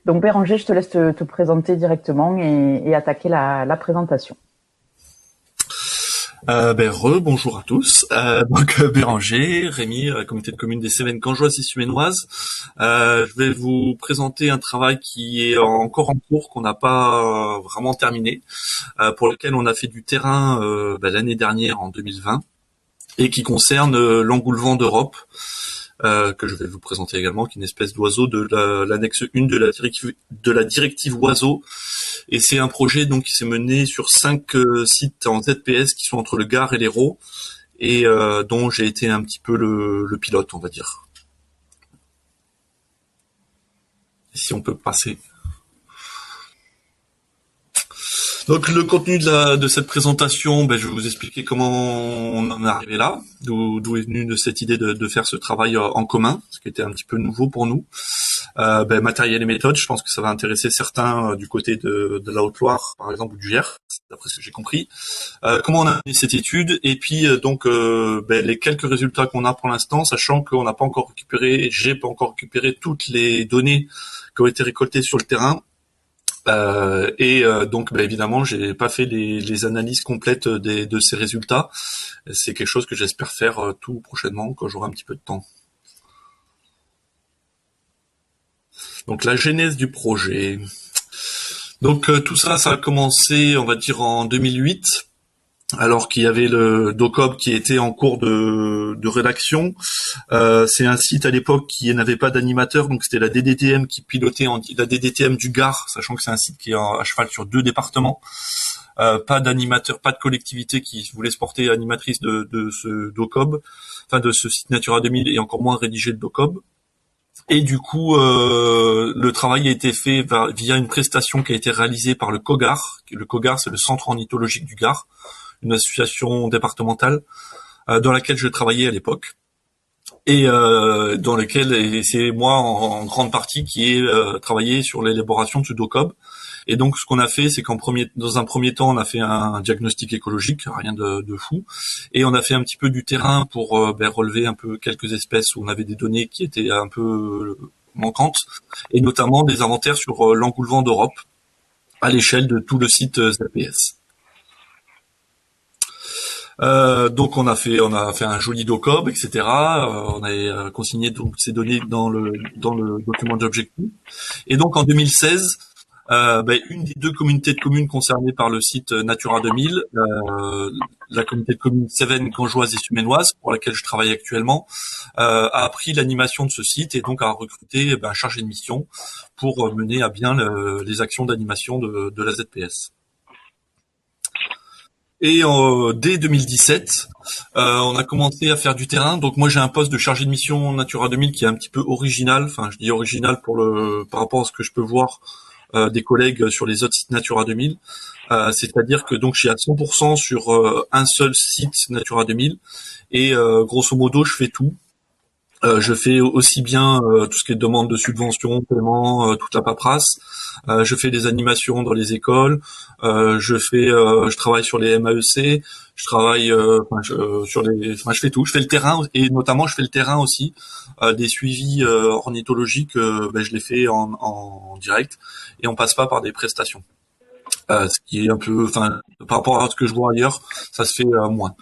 Donc Béranger, je te laisse te présenter directement et attaquer la présentation. Bonjour à tous. Béranger, Rémi, comité de communes des Cévennes gangeoises et suménoises. Je vais vous présenter un travail qui est encore en cours, qu'on n'a pas vraiment terminé, pour lequel on a fait du terrain l'année dernière en 2020 et qui concerne l'engoulevent d'Europe. Que je vais vous présenter également, qui est une espèce d'oiseau de l'annexe 1 de la directive oiseaux. Et c'est un projet donc qui s'est mené sur 5 sites en ZPS qui sont entre le Gard et l'Hérault, et dont j'ai été un petit peu le pilote, on va dire. Et si on peut passer. Donc le contenu de cette présentation, je vais vous expliquer comment on en est arrivé là, d'où est venue cette idée de faire ce travail en commun, ce qui était un petit peu nouveau pour nous. Matériel et méthode, je pense que ça va intéresser certains du côté de la Haute-Loire, par exemple, ou du Gers, d'après ce que j'ai compris. Comment on a mené cette étude, et puis les quelques résultats qu'on a pour l'instant, sachant qu'on n'a pas encore récupéré, j'ai pas encore récupéré toutes les données qui ont été récoltées sur le terrain. Évidemment, j'ai pas fait les analyses complètes de ces résultats. C'est quelque chose que j'espère faire tout prochainement, quand j'aurai un petit peu de temps. Donc la genèse du projet. Donc tout ça a commencé, on va dire, en 2008, alors qu'il y avait le DOCOB qui était en cours de rédaction. C'est un site à l'époque qui n'avait pas d'animateur, donc c'était la DDTM qui pilotait la DDTM du Gard, sachant que c'est un site qui est à cheval sur 2 départements. Pas d'animateur, pas de collectivité qui voulait se porter animatrice de ce DOCOB, enfin de ce site Natura 2000, et encore moins rédiger le DOCOB. Et du coup, le travail a été fait via une prestation qui a été réalisée par le COGAR. Le COGAR, c'est le Centre ornithologique du Gard, une association départementale dans laquelle je travaillais à l'époque, et dans laquelle c'est moi en grande partie qui ai travaillé sur l'élaboration de ce DOCOB. Et donc ce qu'on a fait, c'est dans un premier temps, on a fait un diagnostic écologique, rien de fou, et on a fait un petit peu du terrain pour relever un peu quelques espèces où on avait des données qui étaient un peu manquantes, et notamment des inventaires sur l'engoulevent d'Europe à l'échelle de tout le site ZPS. Donc on a fait un joli DOCOB, etc. On a consigné donc ces données dans le document d'objectif. Et donc en 2016, une des 2 communautés de communes concernées par le site Natura 2000, la communauté de communes Cévennes gangeoises et suménoises, pour laquelle je travaille actuellement, a appris l'animation de ce site, et donc a recruté un chargé de mission pour mener à bien les actions d'animation de la ZPS. Et dès 2017, on a commencé à faire du terrain. Donc moi j'ai un poste de chargé de mission Natura 2000 qui est un petit peu original. Enfin, je dis original par rapport à ce que je peux voir des collègues sur les autres sites Natura 2000. C'est-à-dire que donc je suis à 100% sur un seul site Natura 2000, et grosso modo je fais tout. Je fais aussi bien tout ce qui est demande de subvention, paiement, toute la paperasse. Je fais des animations dans les écoles. Je travaille sur les MAEC. Je travaille je fais tout. Je fais le terrain, et notamment je fais le terrain aussi. Des suivis ornithologiques, je les fais en direct, et on passe pas par des prestations. Ce qui est un peu, par rapport à ce que je vois ailleurs, ça se fait moins.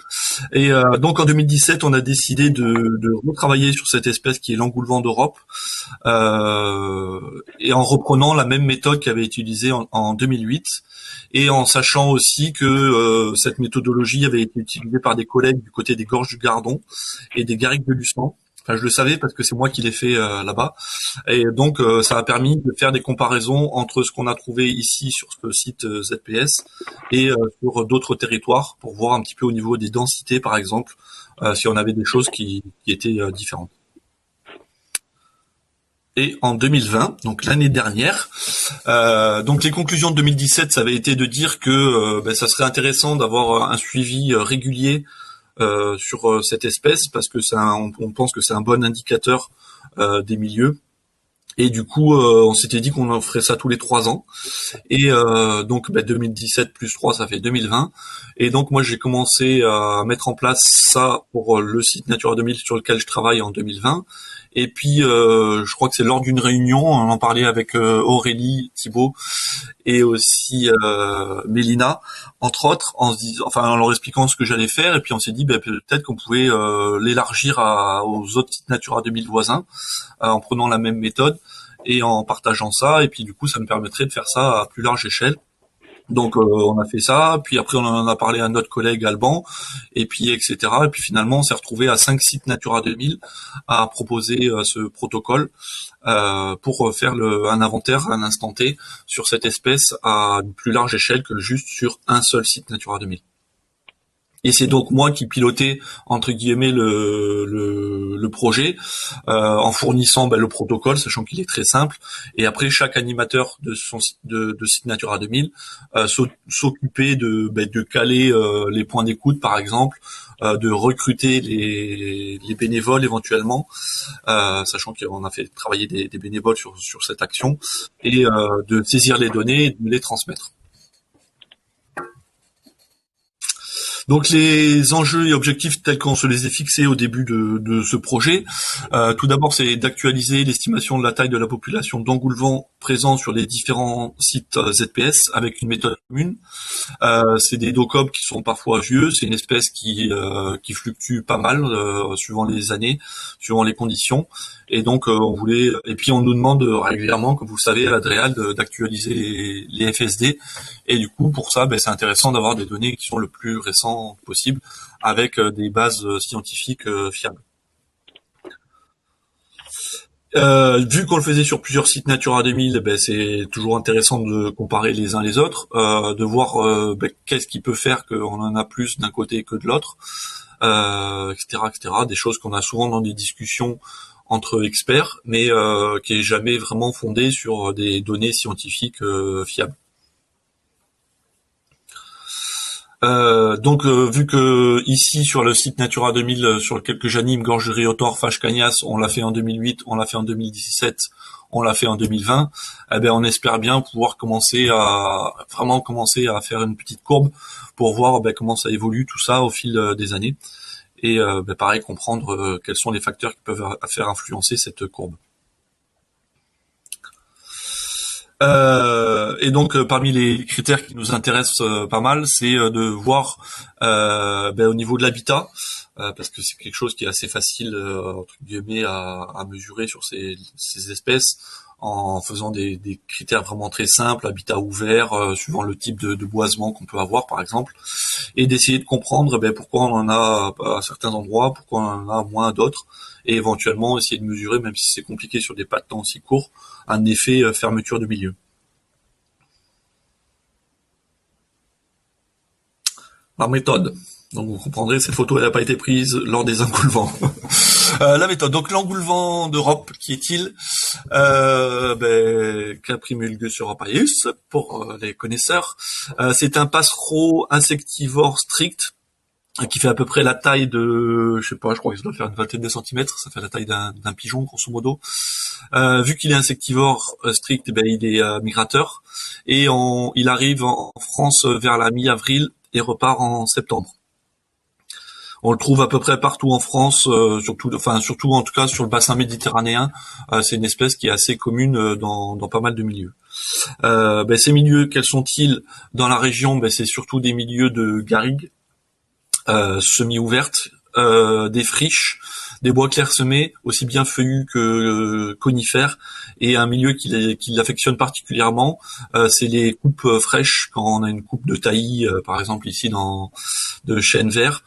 Et donc en 2017, on a décidé de retravailler sur cette espèce qui est l'engoulevent d'Europe, et en reprenant la même méthode qui avait été utilisée en 2008, et en sachant aussi que cette méthodologie avait été utilisée par des collègues du côté des gorges du Gardon et des garrigues de Luçon. Enfin, je le savais parce que c'est moi qui l'ai fait là-bas. Et donc, ça a permis de faire des comparaisons entre ce qu'on a trouvé ici sur ce site ZPS et sur d'autres territoires, pour voir un petit peu au niveau des densités, par exemple, si on avait des choses qui étaient différentes. Et en 2020, donc l'année dernière, donc les conclusions de 2017, ça avait été de dire que ça serait intéressant d'avoir un suivi régulier sur cette espèce, parce que on pense que c'est un bon indicateur des milieux. Et du coup, on s'était dit qu'on en ferait ça tous les 3 ans. Et donc 2017 plus 3, ça fait 2020. Et donc moi, j'ai commencé à mettre en place ça pour le site Natura 2000 sur lequel je travaille en 2020. Et puis, je crois que c'est lors d'une réunion, on en parlait avec Aurélie, Thibault et aussi Mélina, entre autres, en leur expliquant ce que j'allais faire. Et puis on s'est dit, peut-être qu'on pouvait l'élargir aux autres sites Natura 2000 voisins, en prenant la même méthode et en partageant ça. Et puis du coup, ça me permettrait de faire ça à plus large échelle. Donc on a fait ça, puis après on en a parlé à notre collègue Alban, et puis etc. Et puis finalement on s'est retrouvé à 5 sites Natura 2000 à proposer ce protocole pour faire un inventaire à un instant T sur cette espèce à une plus large échelle que juste sur un seul site Natura 2000. Et c'est donc moi qui pilotais entre guillemets le projet en fournissant le protocole, sachant qu'il est très simple. Et après, chaque animateur de son de site Natura 2000 s'occupait de caler les points d'écoute, par exemple, de recruter les bénévoles éventuellement, sachant qu'on a fait travailler des bénévoles sur cette action, et de saisir les données et de les transmettre. Donc les enjeux et objectifs tels qu'on se les est fixés au début de ce projet, tout d'abord c'est d'actualiser l'estimation de la taille de la population d'engoulevents présents sur les différents sites ZPS avec une méthode commune. C'est des docobes qui sont parfois vieux, c'est une espèce qui fluctue pas mal suivant les années, suivant les conditions. Et donc et puis on nous demande régulièrement, comme vous le savez, à l'Adréal, d'actualiser les FSD. Et du coup, pour ça, c'est intéressant d'avoir des données qui sont le plus récentes possible, avec des bases scientifiques fiables. Vu qu'on le faisait sur plusieurs sites Natura 2000, c'est toujours intéressant de comparer les uns les autres, de voir qu'est-ce qui peut faire qu'on en a plus d'un côté que de l'autre, etc., etc. Des choses qu'on a souvent dans des discussions entre experts, mais qui est jamais vraiment fondé sur des données scientifiques fiables. Donc vu que ici sur le site Natura 2000 sur lequel que j'anime, Gorge du Riotor, Fache Cagnas, on l'a fait en 2008, on l'a fait en 2017, on l'a fait en 2020, on espère bien pouvoir commencer à faire une petite courbe pour voir comment ça évolue tout ça au fil des années, et pareil comprendre quels sont les facteurs qui peuvent faire influencer cette courbe. Et donc parmi les critères qui nous intéressent pas mal, c'est de voir au niveau de l'habitat, parce que c'est quelque chose qui est assez facile entre guillemets à mesurer sur ces espèces, en faisant des critères vraiment très simples, habitat ouvert, suivant le type de boisement qu'on peut avoir par exemple, et d'essayer de comprendre pourquoi on en a à certains endroits, pourquoi on en a moins à d'autres, et éventuellement essayer de mesurer, même si c'est compliqué sur des pas de temps aussi courts, un effet fermeture de milieu. La méthode. Donc vous comprendrez, cette photo n'a pas été prise lors des engoulevents. La méthode. Donc l'engoulevent d'Europe, qui est-il Caprimulgus europaeus, pour les connaisseurs. C'est un passereau insectivore strict qui fait à peu près la taille de, je crois que ça doit faire une vingtaine de centimètres, ça fait la taille d'un pigeon, grosso modo. Vu qu'il est insectivore strict, il est migrateur, et il arrive en France vers la mi-avril et repart en septembre. On le trouve à peu près partout en France, surtout en tout cas sur le bassin méditerranéen. C'est une espèce qui est assez commune dans pas mal de milieux. Ces milieux, quels sont-ils dans la région? C'est surtout des milieux de garrigues semi-ouvertes, des friches, des bois clairsemés, aussi bien feuillus que conifères, et un milieu qui affectionne particulièrement, c'est les coupes fraîches, quand on a une coupe de taillis, par exemple ici de chêne vert,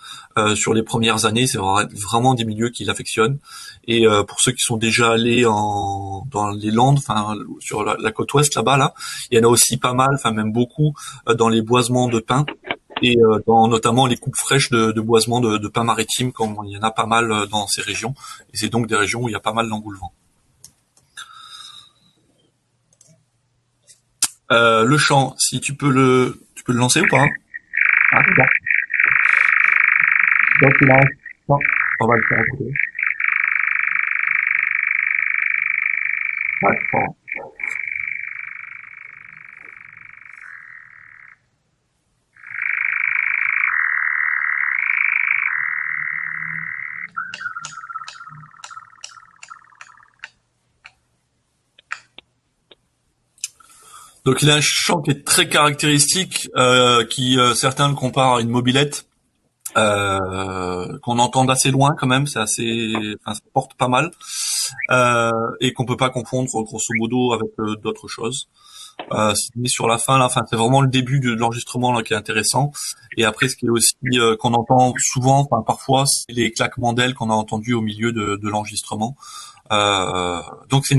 sur les premières années, c'est vraiment des milieux qu'il affectionne. Et pour ceux qui sont déjà allés dans les Landes, sur la côte ouest là-bas, il y en a aussi pas mal, même beaucoup, dans les boisements de pins, et dans notamment les coupes fraîches de boisements de pins maritimes, comme il y en a pas mal dans ces régions, et c'est donc des régions où il y a pas mal d'engoulevents. Le champ, si tu peux le lancer ou pas? Ah, c'est bon. Donc là, on va le faire à côté. Ouais, bon. Donc il a un chant qui est très caractéristique, qui certains le comparent à une mobilette, qu'on entend d'assez loin quand même, c'est assez, enfin, ça porte pas mal, et qu'on peut pas confondre grosso modo avec d'autres choses. Mais sur la fin, là, enfin, c'est vraiment le début de l'enregistrement là qui est intéressant. Et après, ce qui est aussi qu'on entend souvent, enfin parfois, c'est les claquements d'ailes qu'on a entendus au milieu de l'enregistrement. Donc c'est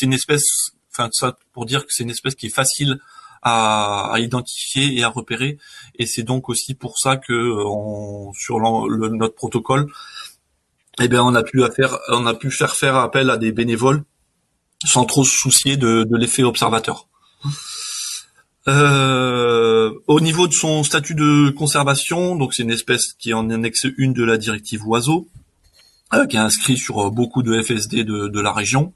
une espèce, enfin ça pour dire que c'est une espèce qui est facile à identifier et à repérer. Et c'est donc aussi pour ça que sur notre protocole, eh bien, on a pu faire appel à des bénévoles sans trop se soucier de l'effet observateur. Au niveau de son statut de conservation, donc c'est une espèce qui est en annexe 1 de la directive oiseaux, qui est inscrit sur beaucoup de FSD de la région,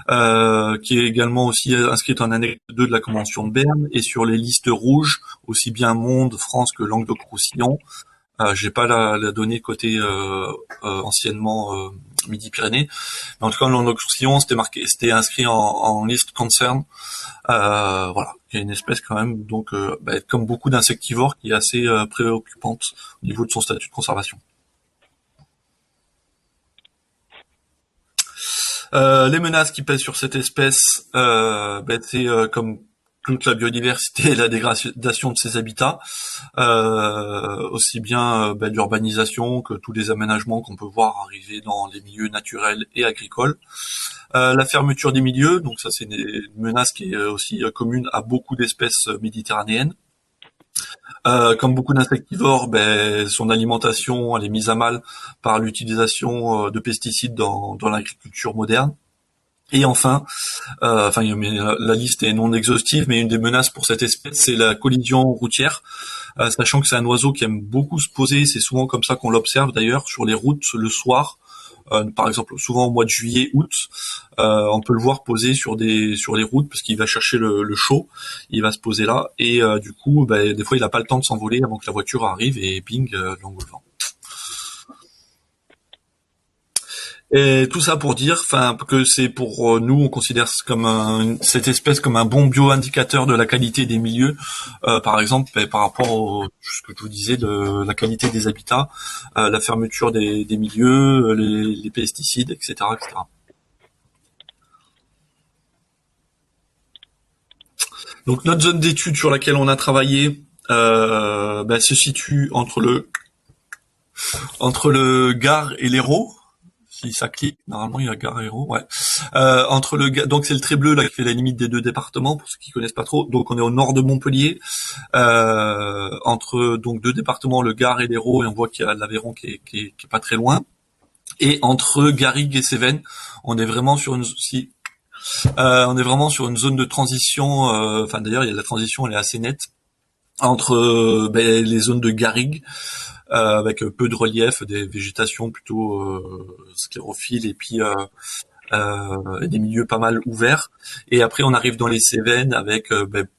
qui est également aussi inscrite en annexe 2 de la Convention de Berne, et sur les listes rouges, aussi bien Monde, France que Languedoc-Roussillon. J'ai pas la donnée côté anciennement Midi-Pyrénées, mais en tout cas Languedoc-Roussillon c'était inscrit en liste concern. Voilà, il y a une espèce quand même, donc comme beaucoup d'insectivores, qui est assez préoccupante au niveau de son statut de conservation. Les menaces qui pèsent sur cette espèce, c'est comme toute la biodiversité et la dégradation de ses habitats, aussi bien d'urbanisation que tous les aménagements qu'on peut voir arriver dans les milieux naturels et agricoles. La fermeture des milieux, donc ça c'est une menace qui est aussi commune à beaucoup d'espèces méditerranéennes. Comme beaucoup d'insectivores, son alimentation elle est mise à mal par l'utilisation de pesticides dans l'agriculture moderne. Et enfin, la liste est non exhaustive, mais une des menaces pour cette espèce, c'est la collision routière, sachant que c'est un oiseau qui aime beaucoup se poser, c'est souvent comme ça qu'on l'observe d'ailleurs, sur les routes le soir, par exemple souvent au mois de juillet, août, on peut le voir poser sur les routes, parce qu'il va chercher le chaud, il va se poser là, et du coup, des fois il n'a pas le temps de s'envoler avant que la voiture arrive, et ping, l'engoulevent. Et tout ça pour dire, que c'est pour nous, on considère cette espèce comme un bon bio-indicateur de la qualité des milieux, par exemple, par rapport à ce que je vous disais de la qualité des habitats, la fermeture des milieux, les pesticides, etc., etc. Donc notre zone d'étude sur laquelle on a travaillé se situe entre le Gard et l'Hérault. Si ça clique, normalement il y a Gare Hérault, ouais. Donc c'est le trait bleu là qui fait la limite des deux départements pour ceux qui connaissent pas trop. Donc on est au nord de Montpellier, entre donc deux départements, le Gard et l'Hérault, et on voit qu'il y a l'Aveyron qui est pas très loin. Et entre Garrigues et Cévennes, on est vraiment sur une zone de transition. D'ailleurs la transition elle est assez nette entre les zones de Garrigues, avec peu de relief, des végétations plutôt sclérophiles, et puis des milieux pas mal ouverts. Et après on arrive dans les Cévennes avec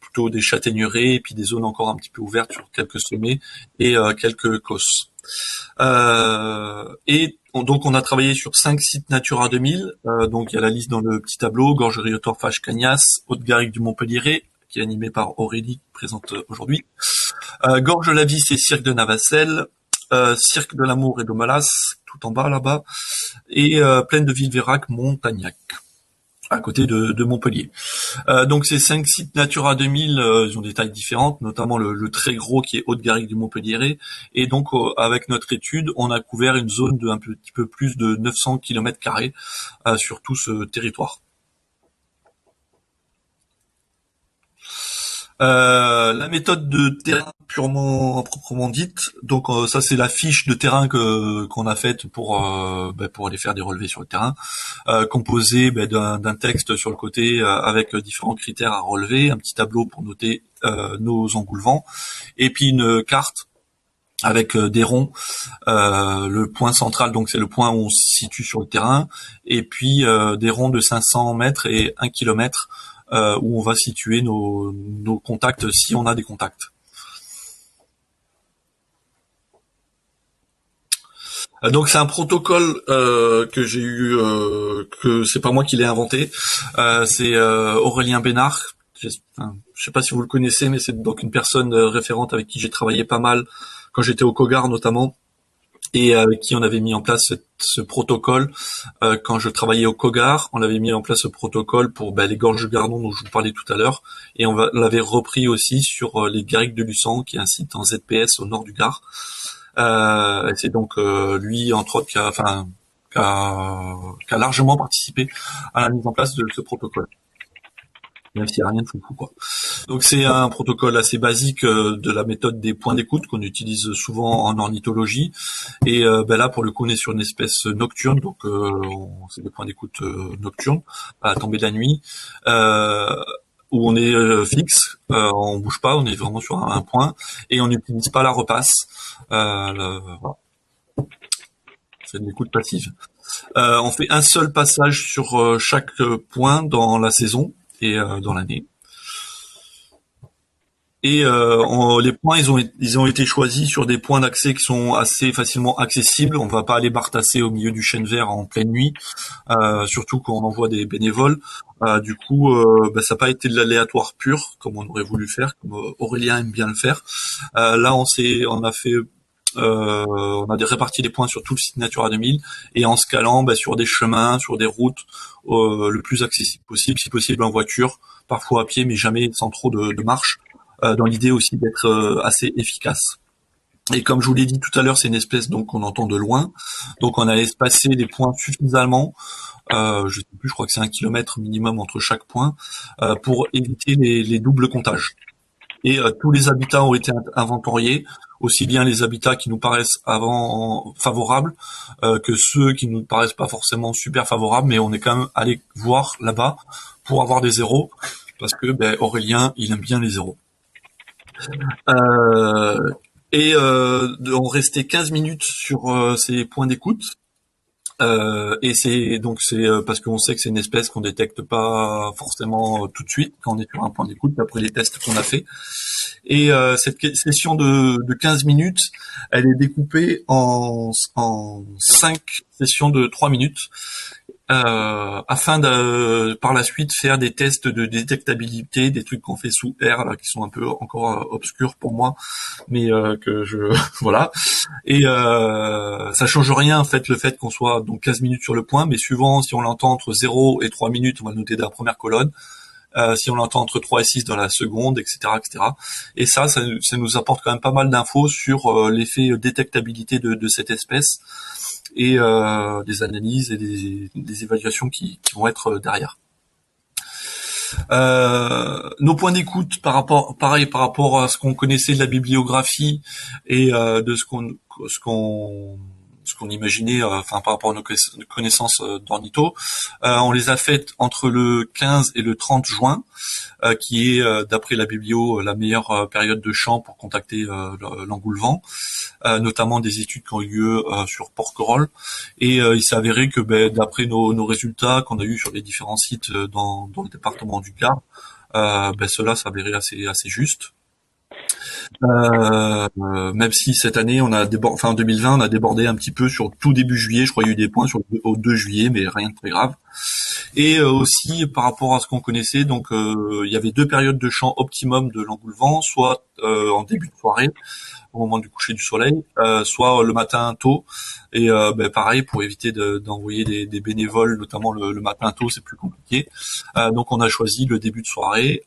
plutôt des châtaigneraies, et puis des zones encore un petit peu ouvertes sur quelques sommets et quelques cosses. Donc on a travaillé sur 5 sites Natura 2000. Donc il y a la liste dans le petit tableau: Gorge-Riotor-Fage, Cagnas, Haute-Garrigue du Montpellier, qui est animé par Aurélie, présente aujourd'hui. Gorge-la-Vis et Cirque de Navacelles, Cirque de l'Amour et de Malas, tout en bas là-bas, et Plaine de Villeveyrac, Montagnac, à côté de Montpellier. Donc ces 5 sites Natura 2000, ils ont des tailles différentes, notamment le très gros qui est Haute-Garrigue du Montpellier. Et donc avec notre étude, on a couvert une zone de un petit peu plus de 900 km² sur tout ce territoire. La méthode de terrain proprement dite, donc ça c'est la fiche de terrain qu'on a faite pour aller faire des relevés sur le terrain, composée d'un texte sur le côté avec différents critères à relever, un petit tableau pour noter nos engoulevents, et puis une carte avec des ronds, le point central, donc c'est le point où on se situe sur le terrain, et puis des ronds de 500 mètres et 1 kilomètre, où on va situer nos contacts si on a des contacts. Donc c'est un protocole que j'ai eu, que c'est pas moi qui l'ai inventé, c'est Aurélien Bénard, je sais pas si vous le connaissez, mais c'est donc une personne référente avec qui j'ai travaillé pas mal quand j'étais au COGAR notamment, et avec qui on avait mis en place ce protocole. Quand je travaillais au COGAR, on avait mis en place ce protocole pour les gorges du Gardon dont je vous parlais tout à l'heure, et on l'avait repris aussi sur les garrigues de Luçon, qui est un site en ZPS au nord du Gard. Et c'est donc lui, entre autres, qui a largement participé à la mise en place de ce protocole, même s'il n'y a rien de foufou, quoi. Donc c'est un protocole assez basique de la méthode des points d'écoute qu'on utilise souvent en ornithologie. Et là, pour le coup, on est sur une espèce nocturne, donc c'est des points d'écoute nocturnes, à la tombée de la nuit, où on est fixe, on bouge pas, on est vraiment sur un point, et on n'utilise pas la repasse. Voilà. C'est une écoute passive. On fait un seul passage sur chaque point dans la saison et dans l'année. Et les points, ils ont été choisis sur des points d'accès qui sont assez facilement accessibles. On va pas aller bartasser au milieu du chêne vert en pleine nuit, surtout quand on envoie des bénévoles. Du coup, ça n'a pas été de l'aléatoire pur comme on aurait voulu faire, comme Aurélien aime bien le faire. Là, on a réparti les points sur tout le site Natura 2000 et en scalant sur des chemins, sur des routes le plus accessible possible, si possible en voiture, parfois à pied, mais jamais sans trop de marche. Dans l'idée aussi d'être assez efficace. Et comme je vous l'ai dit tout à l'heure, c'est une espèce donc qu'on entend de loin, donc on a espacé les points suffisamment, je sais plus, je crois que c'est 1 kilomètre minimum entre chaque point, pour éviter les doubles comptages. Et tous les habitats ont été inventoriés, aussi bien les habitats qui nous paraissent favorables que ceux qui nous paraissent pas forcément super favorables, mais on est quand même allé voir là-bas pour avoir des zéros, parce que Aurélien, il aime bien les zéros. On restait 15 minutes sur ces points d'écoute. Et c'est parce qu'on sait que c'est une espèce qu'on détecte pas forcément tout de suite quand on est sur un point d'écoute d'après les tests qu'on a fait. Et cette session de 15 minutes, elle est découpée en 5 sessions de 3 minutes. Afin de par la suite faire des tests de détectabilité, des trucs qu'on fait sous R là, qui sont un peu encore obscurs pour moi, mais que je voilà. Et ça change rien en fait le fait qu'on soit donc 15 minutes sur le point, mais suivant si on l'entend entre 0 et 3 minutes, on va le noter dans la première colonne. Si on l'entend entre 3 et 6 dans la seconde, etc., etc. Et ça nous apporte quand même pas mal d'infos sur l'effet détectabilité de cette espèce et des analyses et des évaluations qui vont être derrière. Nos points d'écoute par rapport à ce qu'on connaissait de la bibliographie et de ce qu'on imaginait, par rapport à nos connaissances d'ornitho, on les a faites entre le 15 et le 30 juin, qui est, d'après la biblio, la meilleure période de chant pour contacter l'engoulevent, notamment des études qui ont eu lieu sur Porquerolles. Et il s'est avéré que d'après nos résultats qu'on a eu sur les différents sites dans le département du Gard, cela s'avérait assez juste. Même si cette année en 2020 on a débordé un petit peu sur tout début juillet, je crois qu'il y a eu des points au 2 juillet, mais rien de très grave. Et aussi par rapport à ce qu'on connaissait, donc il y avait 2 périodes de chant optimum de l'engoulevent, soit en début de soirée, au moment du coucher du soleil, soit le matin tôt. Et pareil, pour éviter d'envoyer des bénévoles, notamment le matin tôt, c'est plus compliqué. Donc on a choisi le début de soirée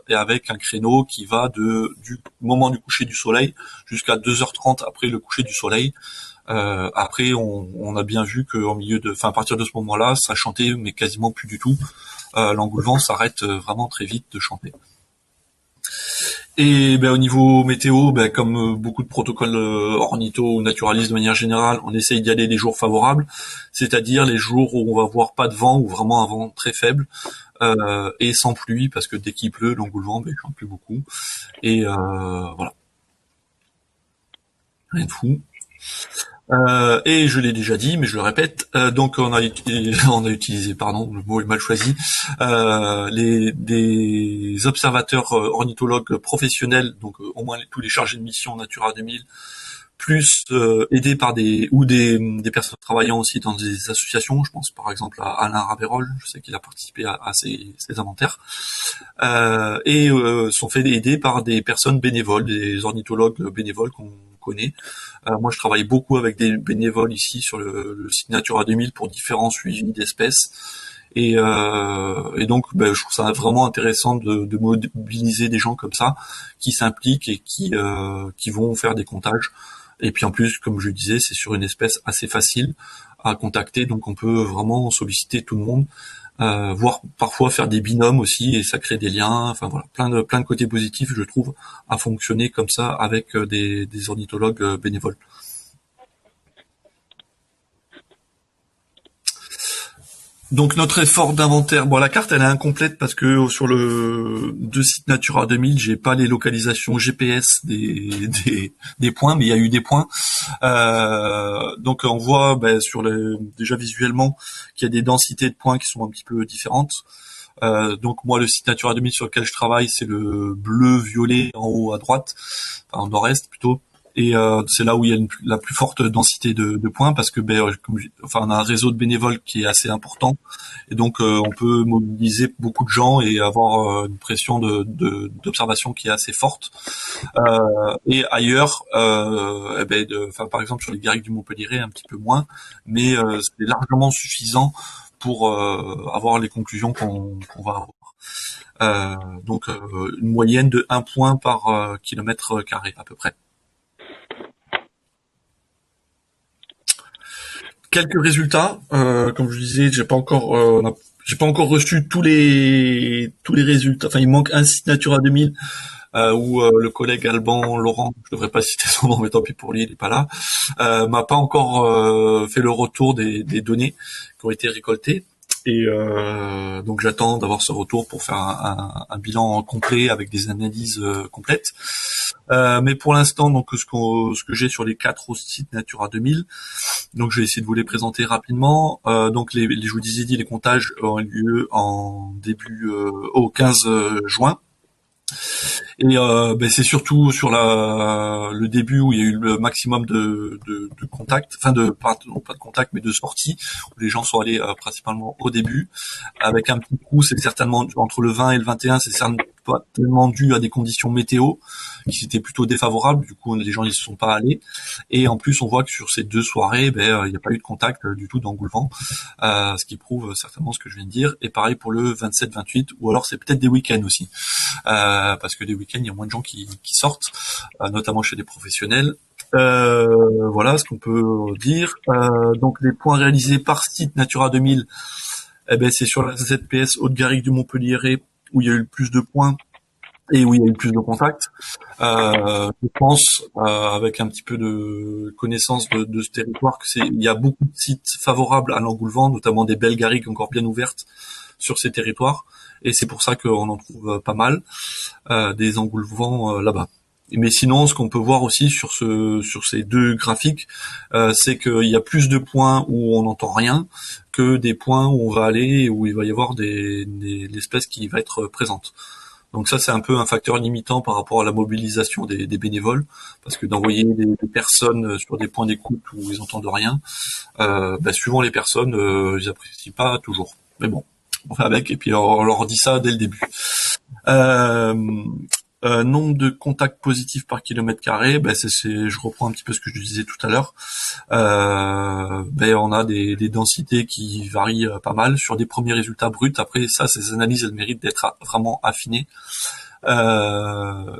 et avec un créneau qui va du moment du coucher du soleil jusqu'à 2h30 après le coucher du soleil. Après, on a bien vu qu'au à partir de ce moment-là, ça chantait, mais quasiment plus du tout. L'engoulevent s'arrête vraiment très vite de chanter. Et au niveau météo, comme beaucoup de protocoles ornitho ou naturalistes de manière générale, on essaye d'y aller les jours favorables, c'est-à-dire les jours où on va voir pas de vent ou vraiment un vent très faible et sans pluie, parce que dès qu'il pleut, l'engoulevent il chante plus beaucoup. Et voilà, rien de fou. Et je l'ai déjà dit, mais je le répète. Donc on a utilisé, pardon, le mot est mal choisi, des observateurs ornithologues professionnels, donc au moins tous les chargés de mission Natura 2000, plus aidés par des personnes travaillant aussi dans des associations. Je pense par exemple à Alain Raverol, je sais qu'il a participé à ces inventaires. et sont fait aider par des personnes bénévoles, des ornithologues bénévoles qu'on connaît. Moi, je travaille beaucoup avec des bénévoles ici sur le site Natura 2000 pour différents suivis d'espèces. Et donc, je trouve ça vraiment intéressant de mobiliser des gens comme ça, qui s'impliquent et qui vont faire des comptages. Et puis en plus, comme je le disais, c'est sur une espèce assez facile à contacter, donc on peut vraiment solliciter tout le monde, voire parfois faire des binômes aussi, et ça crée des liens. Enfin voilà, plein de côtés positifs, je trouve, à fonctionner comme ça avec des ornithologues bénévoles. Donc notre effort d'inventaire, bon la carte elle est incomplète parce que sur le deux sites Natura 2000, j'ai pas les localisations GPS des points, mais il y a eu des points. Donc on voit déjà visuellement qu'il y a des densités de points qui sont un petit peu différentes. Donc moi le site Natura 2000 sur lequel je travaille, c'est le bleu-violet en haut à droite, enfin en nord-est plutôt. Et c'est là où il y a la plus forte densité de points parce que on a un réseau de bénévoles qui est assez important et donc on peut mobiliser beaucoup de gens et avoir une pression d'observation qui est assez forte. Et ailleurs, par exemple sur les garrigues du Montpellier, un petit peu moins, mais c'est largement suffisant pour avoir les conclusions qu'on va avoir. Donc une moyenne de 1 point par kilomètre carré à peu près. Quelques résultats, comme je disais, j'ai pas encore reçu tous les résultats. Enfin, il manque un site Natura 2000 où le collègue Alban Laurent, je devrais pas citer son nom, mais tant pis pour lui, il est pas là, m'a pas encore fait le retour des données qui ont été récoltées. Et donc j'attends d'avoir ce retour pour faire un bilan complet avec des analyses complètes. Mais pour l'instant, donc ce que j'ai sur les 4 sites Natura 2000, donc je vais essayer de vous les présenter rapidement. Donc je vous disais, les comptages ont lieu en début au 15 juin. Et c'est surtout sur le début où il y a eu le maximum de contacts, enfin pas de contacts mais de sorties, où les gens sont allés principalement au début, avec un petit coup, c'est certainement entre le 20 et le 21, c'est certainement dû à des conditions météo qui étaient plutôt défavorables, du coup les gens ils se sont pas allés, et en plus on voit que sur ces 2 soirées, il n'y a pas eu de contact du tout d'Engoulevent, ce qui prouve certainement ce que je viens de dire, et pareil pour le 27-28, ou alors c'est peut-être des week-ends aussi. Parce que les week-ends, il y a moins de gens qui sortent, notamment chez les professionnels. Voilà ce qu'on peut dire. Donc les points réalisés par site Natura 2000, c'est sur la ZPS Haute-Garrigue du Montpellier où il y a eu le plus de points et où il y a eu le plus de contacts. Je pense, avec un petit peu de connaissance de ce territoire, il y a beaucoup de sites favorables à l'Engoulevent, notamment des belles garrigues encore bien ouvertes sur ces territoires. Et c'est pour ça qu'on en trouve pas mal des engoulevents là-bas. Mais sinon, ce qu'on peut voir aussi sur ces 2 graphiques, c'est qu'il y a plus de points où on n'entend rien que des points où on va aller et où il va y avoir l'espèce qui va être présente. Donc ça, c'est un peu un facteur limitant par rapport à la mobilisation des bénévoles, parce que d'envoyer des personnes sur des points d'écoute où ils entendent rien, suivant les personnes, ils apprécient pas toujours. Mais bon, on fait avec, et puis on leur dit ça dès le début. Nombre de contacts positifs par kilomètre carré, je reprends un petit peu ce que je disais tout à l'heure. On a des densités qui varient pas mal sur des premiers résultats bruts. Après ça, ces analyses, elles méritent d'être vraiment affinées. On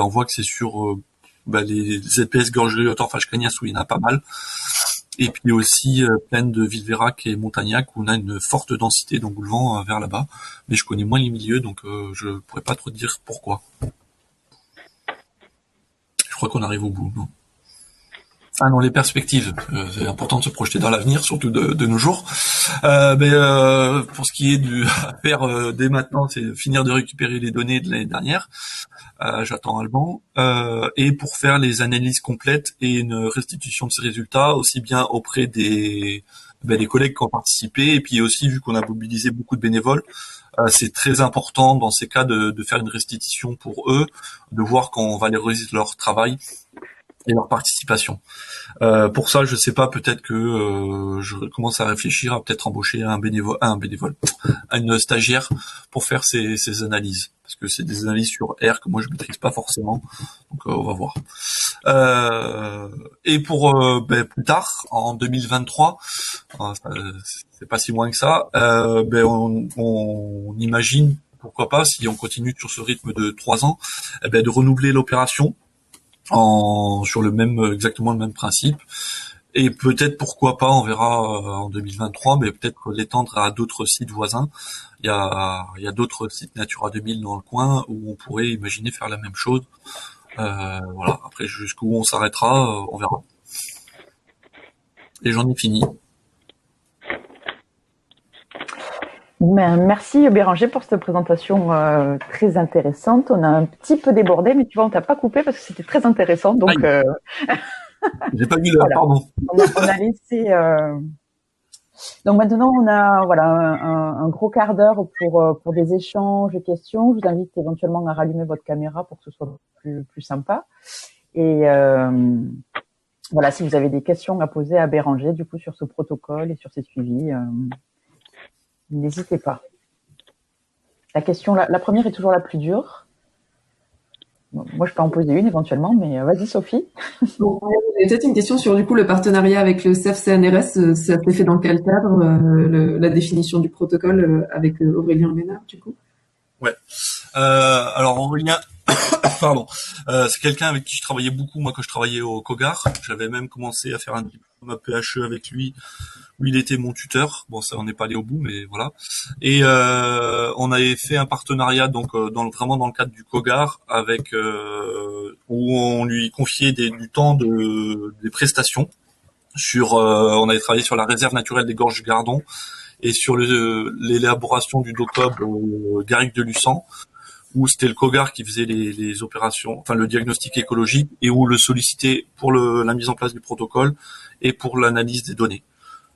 voit que c'est sur les ZPS Gorge-Léotor-Fage Cagnas où il y en a pas mal. Et puis aussi plaine de Villeveyrac et Montagnac où on a une forte densité d'engoulevent vers là-bas. Mais je connais moins les milieux, donc je pourrais pas trop dire pourquoi. Je crois qu'on arrive au bout, non ? Ah non, les perspectives. C'est important de se projeter dans l'avenir, surtout de nos jours. Pour ce qui est à faire dès maintenant, c'est finir de récupérer les données de l'année dernière. J'attends Alban, et pour faire les analyses complètes et une restitution de ces résultats, aussi bien auprès des collègues qui ont participé, et puis aussi, vu qu'on a mobilisé beaucoup de bénévoles, c'est très important dans ces cas de faire une restitution pour eux, de voir quand on valorise leur travail, et leur participation. Pour ça, je sais pas, peut-être que je commence à réfléchir à peut-être embaucher un bénévole, une stagiaire pour faire ces analyses, parce que c'est des analyses sur R que moi je maîtrise pas forcément, donc on va voir. Et pour plus tard, en 2023, c'est pas si loin que ça, on imagine, pourquoi pas, si on continue sur ce rythme de 3 ans, de renouveler l'opération sur exactement le même principe. Et peut-être, pourquoi pas, on verra en 2023, mais peut-être l'étendre à d'autres sites voisins. Il y a d'autres sites Natura 2000 dans le coin où on pourrait imaginer faire la même chose. Voilà. Après, jusqu'où on s'arrêtera, on verra. Et j'en ai fini. Merci Béranger pour cette présentation très intéressante. On a un petit peu débordé, mais tu vois, on t'a pas coupé parce que c'était très intéressant. Donc, j'ai pas vu le pardon. On a laissé. Donc maintenant, on a un gros quart d'heure pour des échanges et questions. Je vous invite éventuellement à rallumer votre caméra pour que ce soit plus sympa. Et voilà, si vous avez des questions à poser à Béranger, du coup, sur ce protocole et sur ces suivis. N'hésitez pas. La question, la première est toujours la plus dure. Moi, je peux en poser une éventuellement, mais vas-y, Sophie. Bon, j'ai peut-être une question sur du coup le partenariat avec le CEF-CNRS. Ça s'est fait dans quel cadre, la définition du protocole avec Aurélien Ménard, du coup? Ouais. Alors Aurélien, pardon, c'est quelqu'un avec qui je travaillais beaucoup, moi, quand je travaillais au COGAR. J'avais même commencé à faire un diplôme PHE avec lui, où il était mon tuteur. Bon, ça, on n'est pas allé au bout, mais voilà. Et on avait fait un partenariat, donc vraiment dans le cadre du COGAR, avec où on lui confiait du temps des prestations. On avait travaillé sur la réserve naturelle des Gorges du Gardon et sur l'élaboration du DOCOB Garrigue de Luçon, où c'était le COGAR qui faisait les opérations, enfin le diagnostic écologique, et où le sollicitait pour la mise en place du protocole et pour l'analyse des données.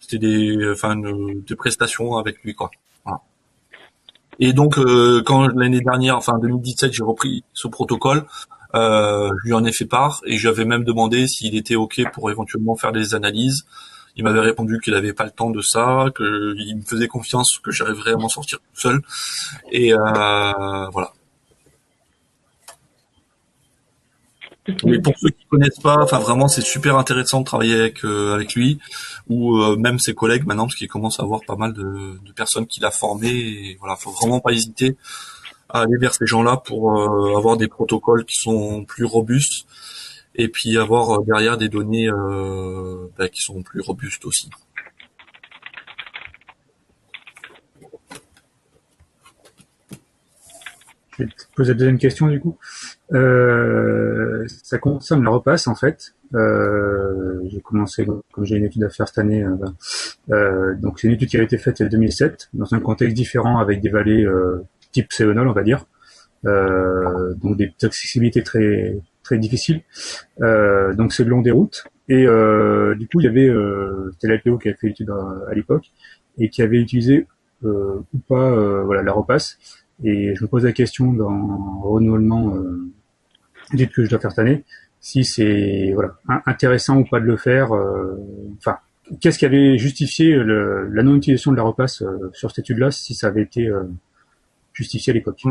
C'était des prestations avec lui, quoi. Voilà. Et donc quand l'année dernière, enfin 2017, j'ai repris ce protocole, je lui en ai fait part et j'avais même demandé s'il était OK pour éventuellement faire des analyses. Il m'avait répondu qu'il n'avait pas le temps de ça, qu'il me faisait confiance que j'arriverais à m'en sortir tout seul. Et voilà. Mais pour ceux qui connaissent pas, enfin vraiment, c'est super intéressant de travailler avec lui ou même ses collègues maintenant, parce qu'il commence à avoir pas mal de personnes qu'il a formées. Et voilà, faut vraiment pas hésiter à aller vers ces gens-là pour avoir des protocoles qui sont plus robustes et puis avoir derrière des données qui sont plus robustes aussi. Je vais te poser la deuxième question du coup. Ça concerne la repasse en fait. J'ai commencé, comme j'ai une étude à faire cette année, donc c'est une étude qui a été faite en 2007 dans un contexte différent avec des vallées type céonol, on va dire, donc des accessibilités très très difficiles. Donc c'est le long des routes et du coup il y avait c'était l'APO qui avait fait l'étude à l'époque et qui avait utilisé ou pas la repasse. Et je me pose la question dans le renouvellement d'études que je dois faire cette année, si c'est intéressant ou pas de le faire. Qu'est-ce qui avait justifié la non-utilisation de la repasse sur cette étude-là, si ça avait été justifié à l'époque?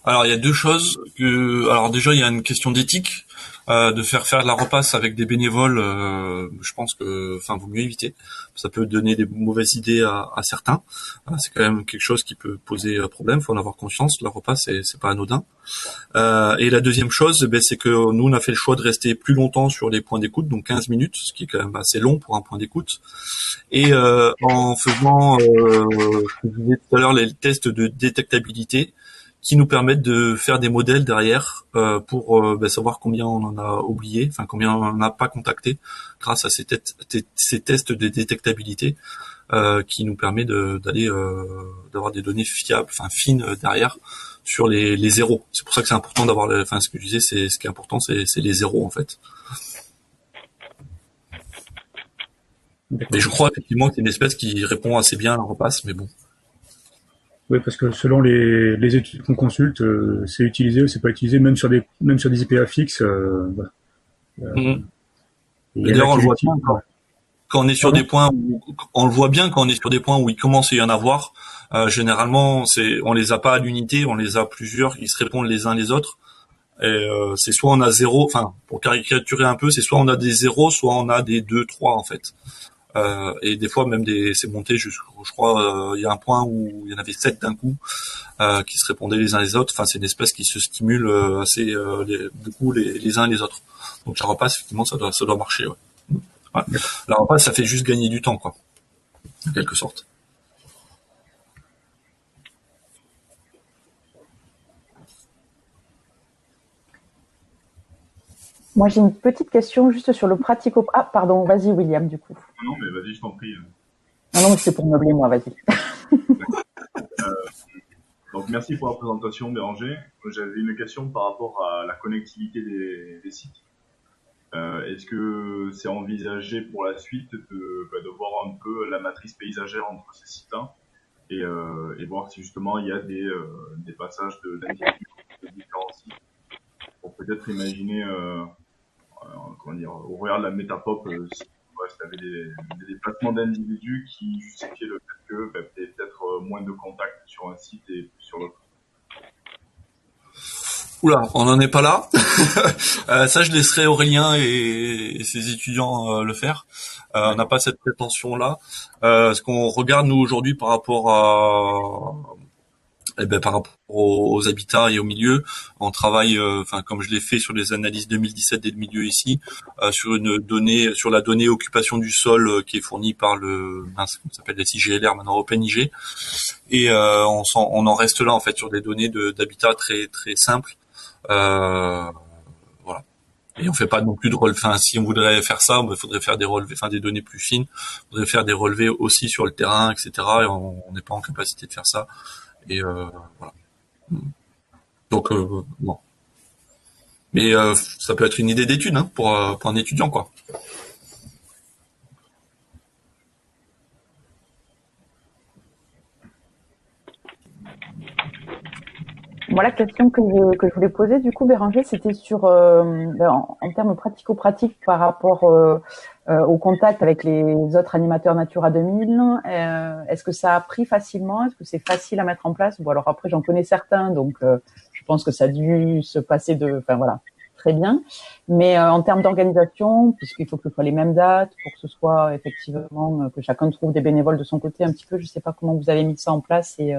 Alors il y a deux choses. Alors déjà il y a une question d'éthique. De faire de la repasse avec des bénévoles, je pense que, vaut mieux éviter. Ça peut donner des mauvaises idées à certains. C'est quand même quelque chose qui peut poser problème. Faut en avoir conscience. La repasse, c'est pas anodin. Et la deuxième chose, c'est que nous, on a fait le choix de rester plus longtemps sur les points d'écoute, donc 15 minutes, ce qui est quand même assez long pour un point d'écoute. Et en faisant, je disais tout à l'heure, les tests de détectabilité, qui nous permettent de faire des modèles derrière pour savoir combien on en a oublié, enfin combien on n'a pas contacté grâce à ces tests de détectabilité qui nous permet d'avoir des données fiables, fines derrière sur les zéros. C'est pour ça que c'est important d'avoir, ce que je disais, ce qui est important, c'est les zéros en fait. Mais je crois effectivement que c'est une espèce qui répond assez bien à la repasse, mais bon. Oui, parce que selon les études qu'on consulte, c'est utilisé ou c'est pas utilisé, même sur des IPA fixes. Voilà. Mhm. Il Et y en a d'ailleurs, on qui le voit l'utilisent. bien quand on est sur Pardon? des points où, on le voit bien quand on est sur des points où il commence à y en avoir. Généralement, on les a pas à l'unité, on les a plusieurs, ils se répondent les uns les autres. Et c'est soit on a zéro, enfin pour caricaturer un peu, c'est soit on a des zéros, soit on a des 2, 3 en fait. Et des fois même c'est monté jusqu'à, je crois, il y a un point où il y en avait 7 d'un coup qui se répondaient les uns les autres. Enfin, c'est une espèce qui se stimule assez beaucoup les uns les autres. Donc la repasse, effectivement, ça doit marcher. Ouais. Ouais. La repasse, ça fait juste gagner du temps, quoi, en quelque sorte. Moi, j'ai une petite question juste sur le pratico. Ah, pardon, vas-y, William, du coup. Non, mais vas-y, je t'en prie. Non, c'est pour meubler, moi, vas-y. Donc, merci pour la présentation, Béranger. J'avais une question par rapport à la connectivité des sites. Est-ce que c'est envisagé pour la suite de voir un peu la matrice paysagère entre ces sites-là et voir si justement il y a des passages d'individus de différents sites pour peut-être imaginer, comment dire, au regard de la métapop, si il y avait des déplacements d'individus qui justifiaient le fait que peut-être moins de contacts sur un site et plus sur l'autre. Oula, on n'en est pas là. Ça, je laisserai Aurélien et ses étudiants le faire. On n'a pas cette prétention-là. Ce qu'on regarde nous aujourd'hui par rapport par rapport aux habitats et aux milieux, on travaille, enfin comme je l'ai fait sur les analyses 2017 des milieux ici, sur la donnée occupation du sol qui est fournie par comment ça s'appelle, la CIGLR, maintenant OpenIG, et on en reste là en fait sur des données d'habitat très très simples. Voilà. Et on fait pas non plus de relevés. Enfin, si on voudrait faire ça, il faudrait faire des relevés, enfin des données plus fines. Il faudrait faire des relevés aussi sur le terrain, etc. Et on n'est pas en capacité de faire ça. Et voilà. Donc bon. Mais ça peut être une idée d'étude pour un étudiant, quoi. Moi, la question que je voulais poser, du coup, Béranger, c'était sur, en termes pratico-pratiques par rapport au contact avec les autres animateurs Natura 2000. Est-ce que ça a pris facilement? Est-ce que c'est facile à mettre en place? Bon, alors après, j'en connais certains, donc je pense que ça a dû se passer enfin voilà, très bien. Mais en termes d'organisation, puisqu'il faut que ce soit les mêmes dates, pour que ce soit effectivement que chacun trouve des bénévoles de son côté un petit peu, je sais pas comment vous avez mis ça en place et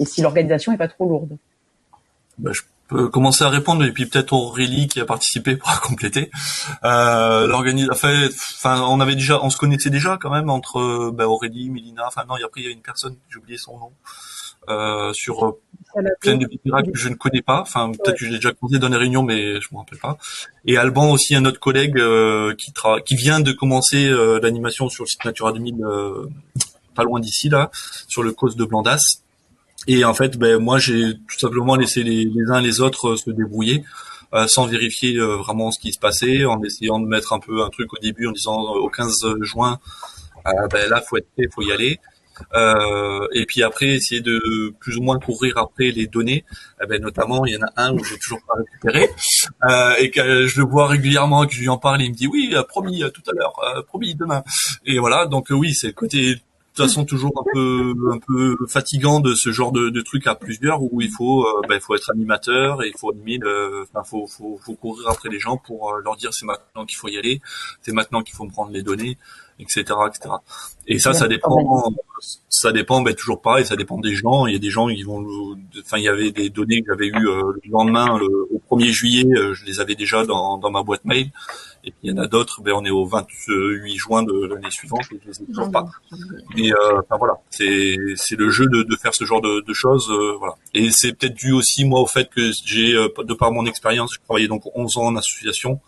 si l'organisation est pas trop lourde. Je peux commencer à répondre et puis peut-être Aurélie qui a participé pourra compléter. Enfin, on se connaissait déjà quand même entre Aurélie, Mélina. Enfin non, après il y a une personne, j'ai oublié son nom, sur plein de miracles que je ne connais pas. Enfin peut-être que je l'ai déjà croisé dans les réunions, mais je me rappelle pas. Et Alban aussi, un autre collègue qui vient de commencer l'animation sur le site Natura 2000, pas loin d'ici là, sur le cause de Blandas. Et en fait, moi, j'ai tout simplement laissé les uns les autres se débrouiller, sans vérifier vraiment ce qui se passait, en essayant de mettre un peu un truc au début, en disant au 15 juin, là, faut être prêt, faut y aller. Et puis après, essayer de plus ou moins courir après les données. Notamment, il y en a un où j'ai toujours pas récupéré, et que je le vois régulièrement, que je lui en parle, et il me dit oui, promis tout à l'heure, promis demain. Et voilà, donc oui, c'est le côté de toute façon toujours un peu fatigant de ce genre de truc à plusieurs où il faut être animateur et il faut animer faut courir après les gens pour leur dire c'est maintenant qu'il faut y aller, c'est maintenant qu'il faut me prendre les données, etc. Et ça dépend toujours pareil, ça dépend des gens. Il y a des gens qui vont, enfin il y avait des données que j'avais eues le lendemain, au 1er juillet, je les avais déjà dans ma boîte mail. Et puis il y en a d'autres, on est au 28 juin de l'année suivante et je les ai toujours pas. Mais enfin voilà, c'est le jeu de faire ce genre de choses, voilà. Et c'est peut-être dû aussi moi au fait que j'ai de par mon expérience, j'ai travaillé donc 11 ans en association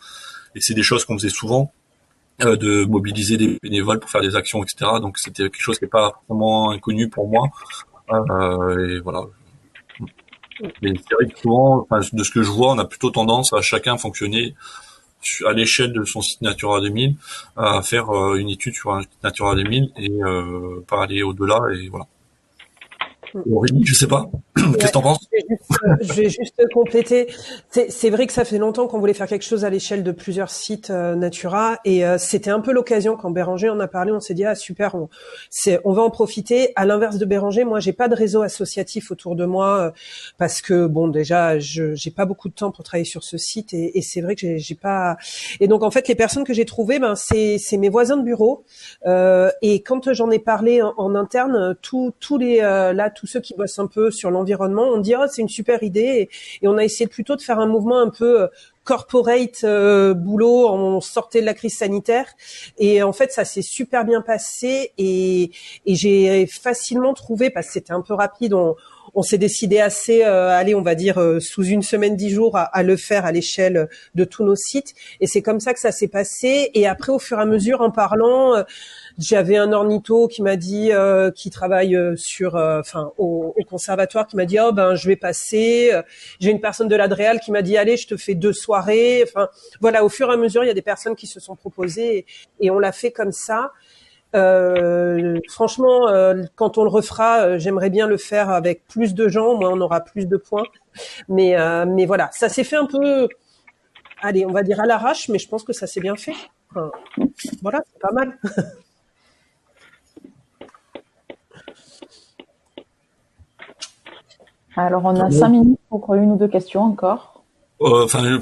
et c'est des choses qu'on faisait souvent, de mobiliser des bénévoles pour faire des actions, etc. Donc c'était quelque chose qui n'est pas vraiment inconnu pour moi. Et voilà. Mais c'est vrai que souvent, de ce que je vois, on a plutôt tendance à chacun fonctionner à l'échelle de son site Natura 2000, à faire une étude sur un site Natura 2000 et pas aller au-delà, et voilà. Aurélie, je sais pas. Qu'est-ce que t'en penses? Je vais juste compléter. C'est vrai que ça fait longtemps qu'on voulait faire quelque chose à l'échelle de plusieurs sites Natura, et c'était un peu l'occasion. Quand Béranger en a parlé, on s'est dit ah super, on va en profiter. À l'inverse de Béranger, moi j'ai pas de réseau associatif autour de moi parce que bon déjà j'ai pas beaucoup de temps pour travailler sur ce site, et c'est vrai que j'ai pas. Et donc en fait les personnes que j'ai trouvées, c'est mes voisins de bureau, et quand j'en ai parlé en interne, tous ceux qui bossent un peu sur l'environnement, on dit c'est une super idée, et on a essayé plutôt de faire un mouvement un peu corporate boulot, on sortait de la crise sanitaire, et en fait ça s'est super bien passé, et j'ai facilement trouvé, parce que c'était un peu rapide, on s'est décidé assez, on va dire sous une semaine, 10 jours, à le faire à l'échelle de tous nos sites, et c'est comme ça que ça s'est passé. Et après, au fur et à mesure, en parlant, j'avais un ornitho qui m'a dit, qui travaille au conservatoire, qui m'a dit je vais passer. J'ai une personne de l'Adréal qui m'a dit allez, je te fais 2 soirées. Enfin voilà, au fur et à mesure, il y a des personnes qui se sont proposées, et on l'a fait comme ça. Franchement, quand on le refera, j'aimerais bien le faire avec plus de gens. Moi, on aura plus de points. Mais voilà, ça s'est fait un peu, on va dire à l'arrache, mais je pense que ça s'est bien fait. Enfin, voilà, c'est pas mal. Alors, on a 5 minutes pour une ou deux questions encore.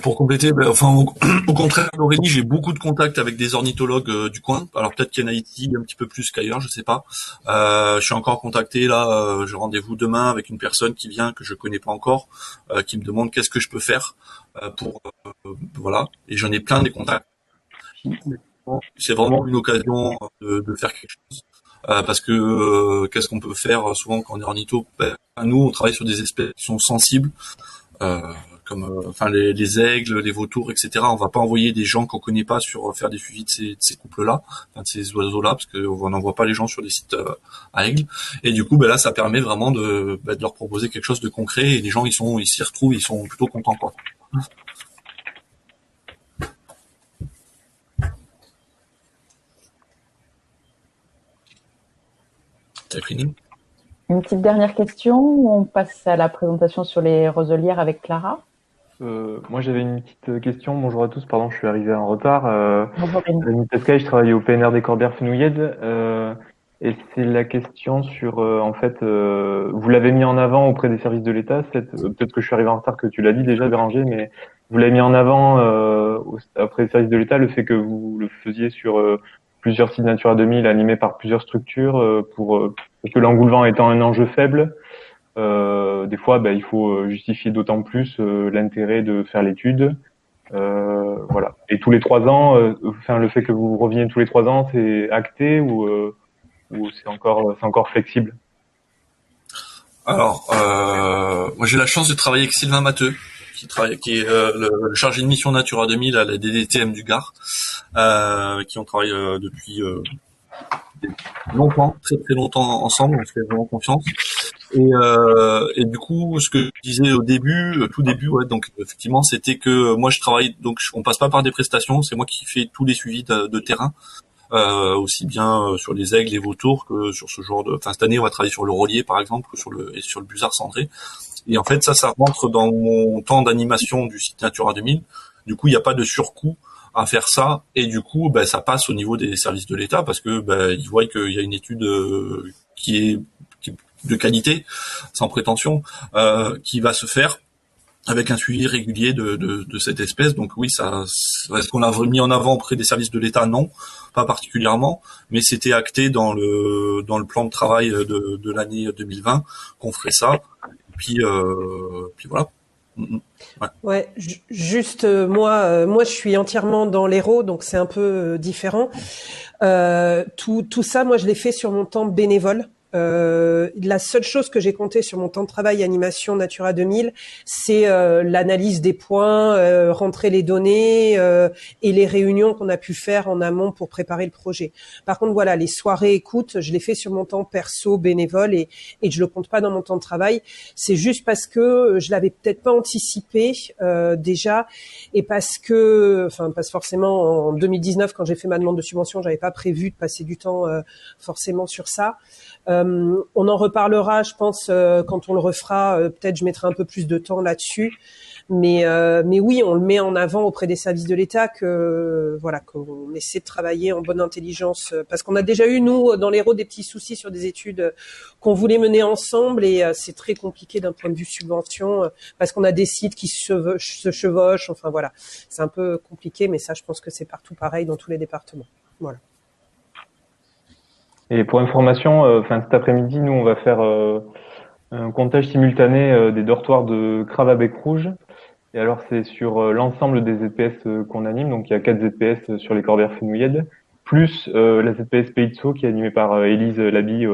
Pour compléter, au contraire d'Aurélie, j'ai beaucoup de contacts avec des ornithologues du coin. Alors peut-être qu'il y en a ici un petit peu plus qu'ailleurs, je sais pas. Je suis encore contacté là. J'ai rendez-vous demain avec une personne qui vient que je connais pas encore, qui me demande qu'est-ce que je peux faire voilà. Et j'en ai plein des contacts. C'est vraiment une occasion de faire quelque chose. Parce que qu'est-ce qu'on peut faire souvent quand on est ornitho? Nous, on travaille sur des espèces qui sont sensibles. Comme les aigles, les vautours, etc. On va pas envoyer des gens qu'on connaît pas sur faire des suivis de ces couples-là, de ces oiseaux-là, parce qu'on n'envoie pas les gens sur des sites à aigles. Et du coup, là, ça permet vraiment de leur proposer quelque chose de concret, et les gens ils s'y retrouvent, ils sont plutôt contents, quoi. T'as fini? Une petite dernière question, ou on passe à la présentation sur les roselières avec Clara? Moi, j'avais une petite question. Bonjour à tous, pardon, je suis arrivé en retard. Bonjour Rémi. Je travaille au PNR des Corbières-Fenouillèdes, et c'est la question sur, vous l'avez mis en avant auprès des services de l'État. Peut-être que je suis arrivé en retard, que tu l'as dit déjà, Béranger, mais vous l'avez mis en avant auprès des services de l'État, le fait que vous le faisiez sur plusieurs sites Natura 2000 animés par plusieurs structures, parce que l'engoulevent étant un enjeu faible. Des fois, il faut justifier d'autant plus l'intérêt de faire l'étude. Voilà. Et tous les 3 ans, le fait que vous reveniez tous les 3 ans, c'est acté ou c'est encore flexible? Alors, moi j'ai la chance de travailler avec Sylvain Matteux, qui est le chargé de mission Natura 2000 à la DDTM du Gard, qui ont travaillé depuis longtemps, très très longtemps ensemble. On se fait vraiment confiance. Et du coup, ce que je disais au début, tout début, donc effectivement, c'était que moi je travaille, donc on passe pas par des prestations, c'est moi qui fais tous les suivis de terrain, aussi bien sur les aigles, les vautours, que sur ce genre de. Enfin, cette année, on va travailler sur le rôlier, par exemple, ou sur le busard cendré. Et en fait, ça rentre dans mon temps d'animation du site Natura 2000. Du coup, il n'y a pas de surcoût à faire ça, et du coup, ça passe au niveau des services de l'État, parce que ils voient qu'il y a une étude qui est de qualité, sans prétention, qui va se faire avec un suivi régulier de cette espèce. Donc oui, est-ce qu'on l'a mis en avant auprès des services de l'État? Non, pas particulièrement, mais c'était acté dans le plan de travail de l'année 2020 qu'on ferait ça. Et puis voilà. Ouais, juste moi je suis entièrement dans l'Hérault, donc c'est un peu différent. Tout ça, moi je l'ai fait sur mon temps bénévole. La seule chose que j'ai compté sur mon temps de travail animation Natura 2000, c'est l'analyse des points, rentrer les données et les réunions qu'on a pu faire en amont pour préparer le projet. Par contre, voilà, les soirées écoute, je les fais sur mon temps perso bénévole, et je le compte pas dans mon temps de travail. C'est juste parce que je l'avais peut-être pas anticipé déjà, et parce que forcément en 2019, quand j'ai fait ma demande de subvention, j'avais pas prévu de passer du temps forcément sur ça. On en reparlera, je pense, quand on le refera. Peut-être je mettrai un peu plus de temps là-dessus. Mais oui, on le met en avant auprès des services de l'État qu'on essaie de travailler en bonne intelligence, parce qu'on a déjà eu, nous, dans l'Hérault, des petits soucis sur des études qu'on voulait mener ensemble, et c'est très compliqué d'un point de vue subvention, parce qu'on a des sites qui se chevauchent, enfin voilà. C'est un peu compliqué, mais ça, je pense que c'est partout pareil dans tous les départements. Voilà. Et pour information, cet après-midi, nous, on va faire un comptage simultané des dortoirs de Crave à Bec Rouge. Et alors, c'est sur l'ensemble des ZPS qu'on anime. Donc, il y a 4 ZPS sur les Corbières-Fenouillèdes, plus la ZPS Pays de Sceaux qui est animée par Élise Laby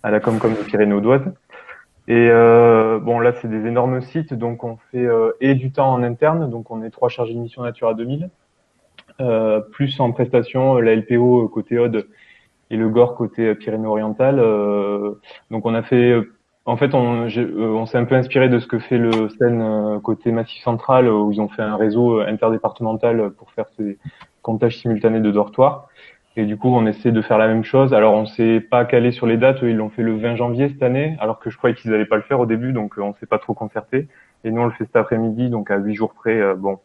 à la Comcom de Pyrénées-Audoises. Et bon, là, c'est des énormes sites. Donc, on fait et du temps en interne. Donc, on est 3 chargés de mission Natura 2000. Plus en prestation, la LPO côté Aude et le GOR côté Pyrénées-Orientales. Donc, on a fait... En fait, on s'est un peu inspiré de ce que fait le SEN côté Massif Central, où ils ont fait un réseau interdépartemental pour faire ces comptages simultanés de dortoirs. Et du coup, on essaie de faire la même chose. Alors, on s'est pas calé sur les dates. Eux, ils l'ont fait le 20 janvier cette année, alors que je croyais qu'ils allaient pas le faire au début, donc on s'est pas trop concerté. Et nous, on le fait cet après-midi, donc à 8 jours près. Bon,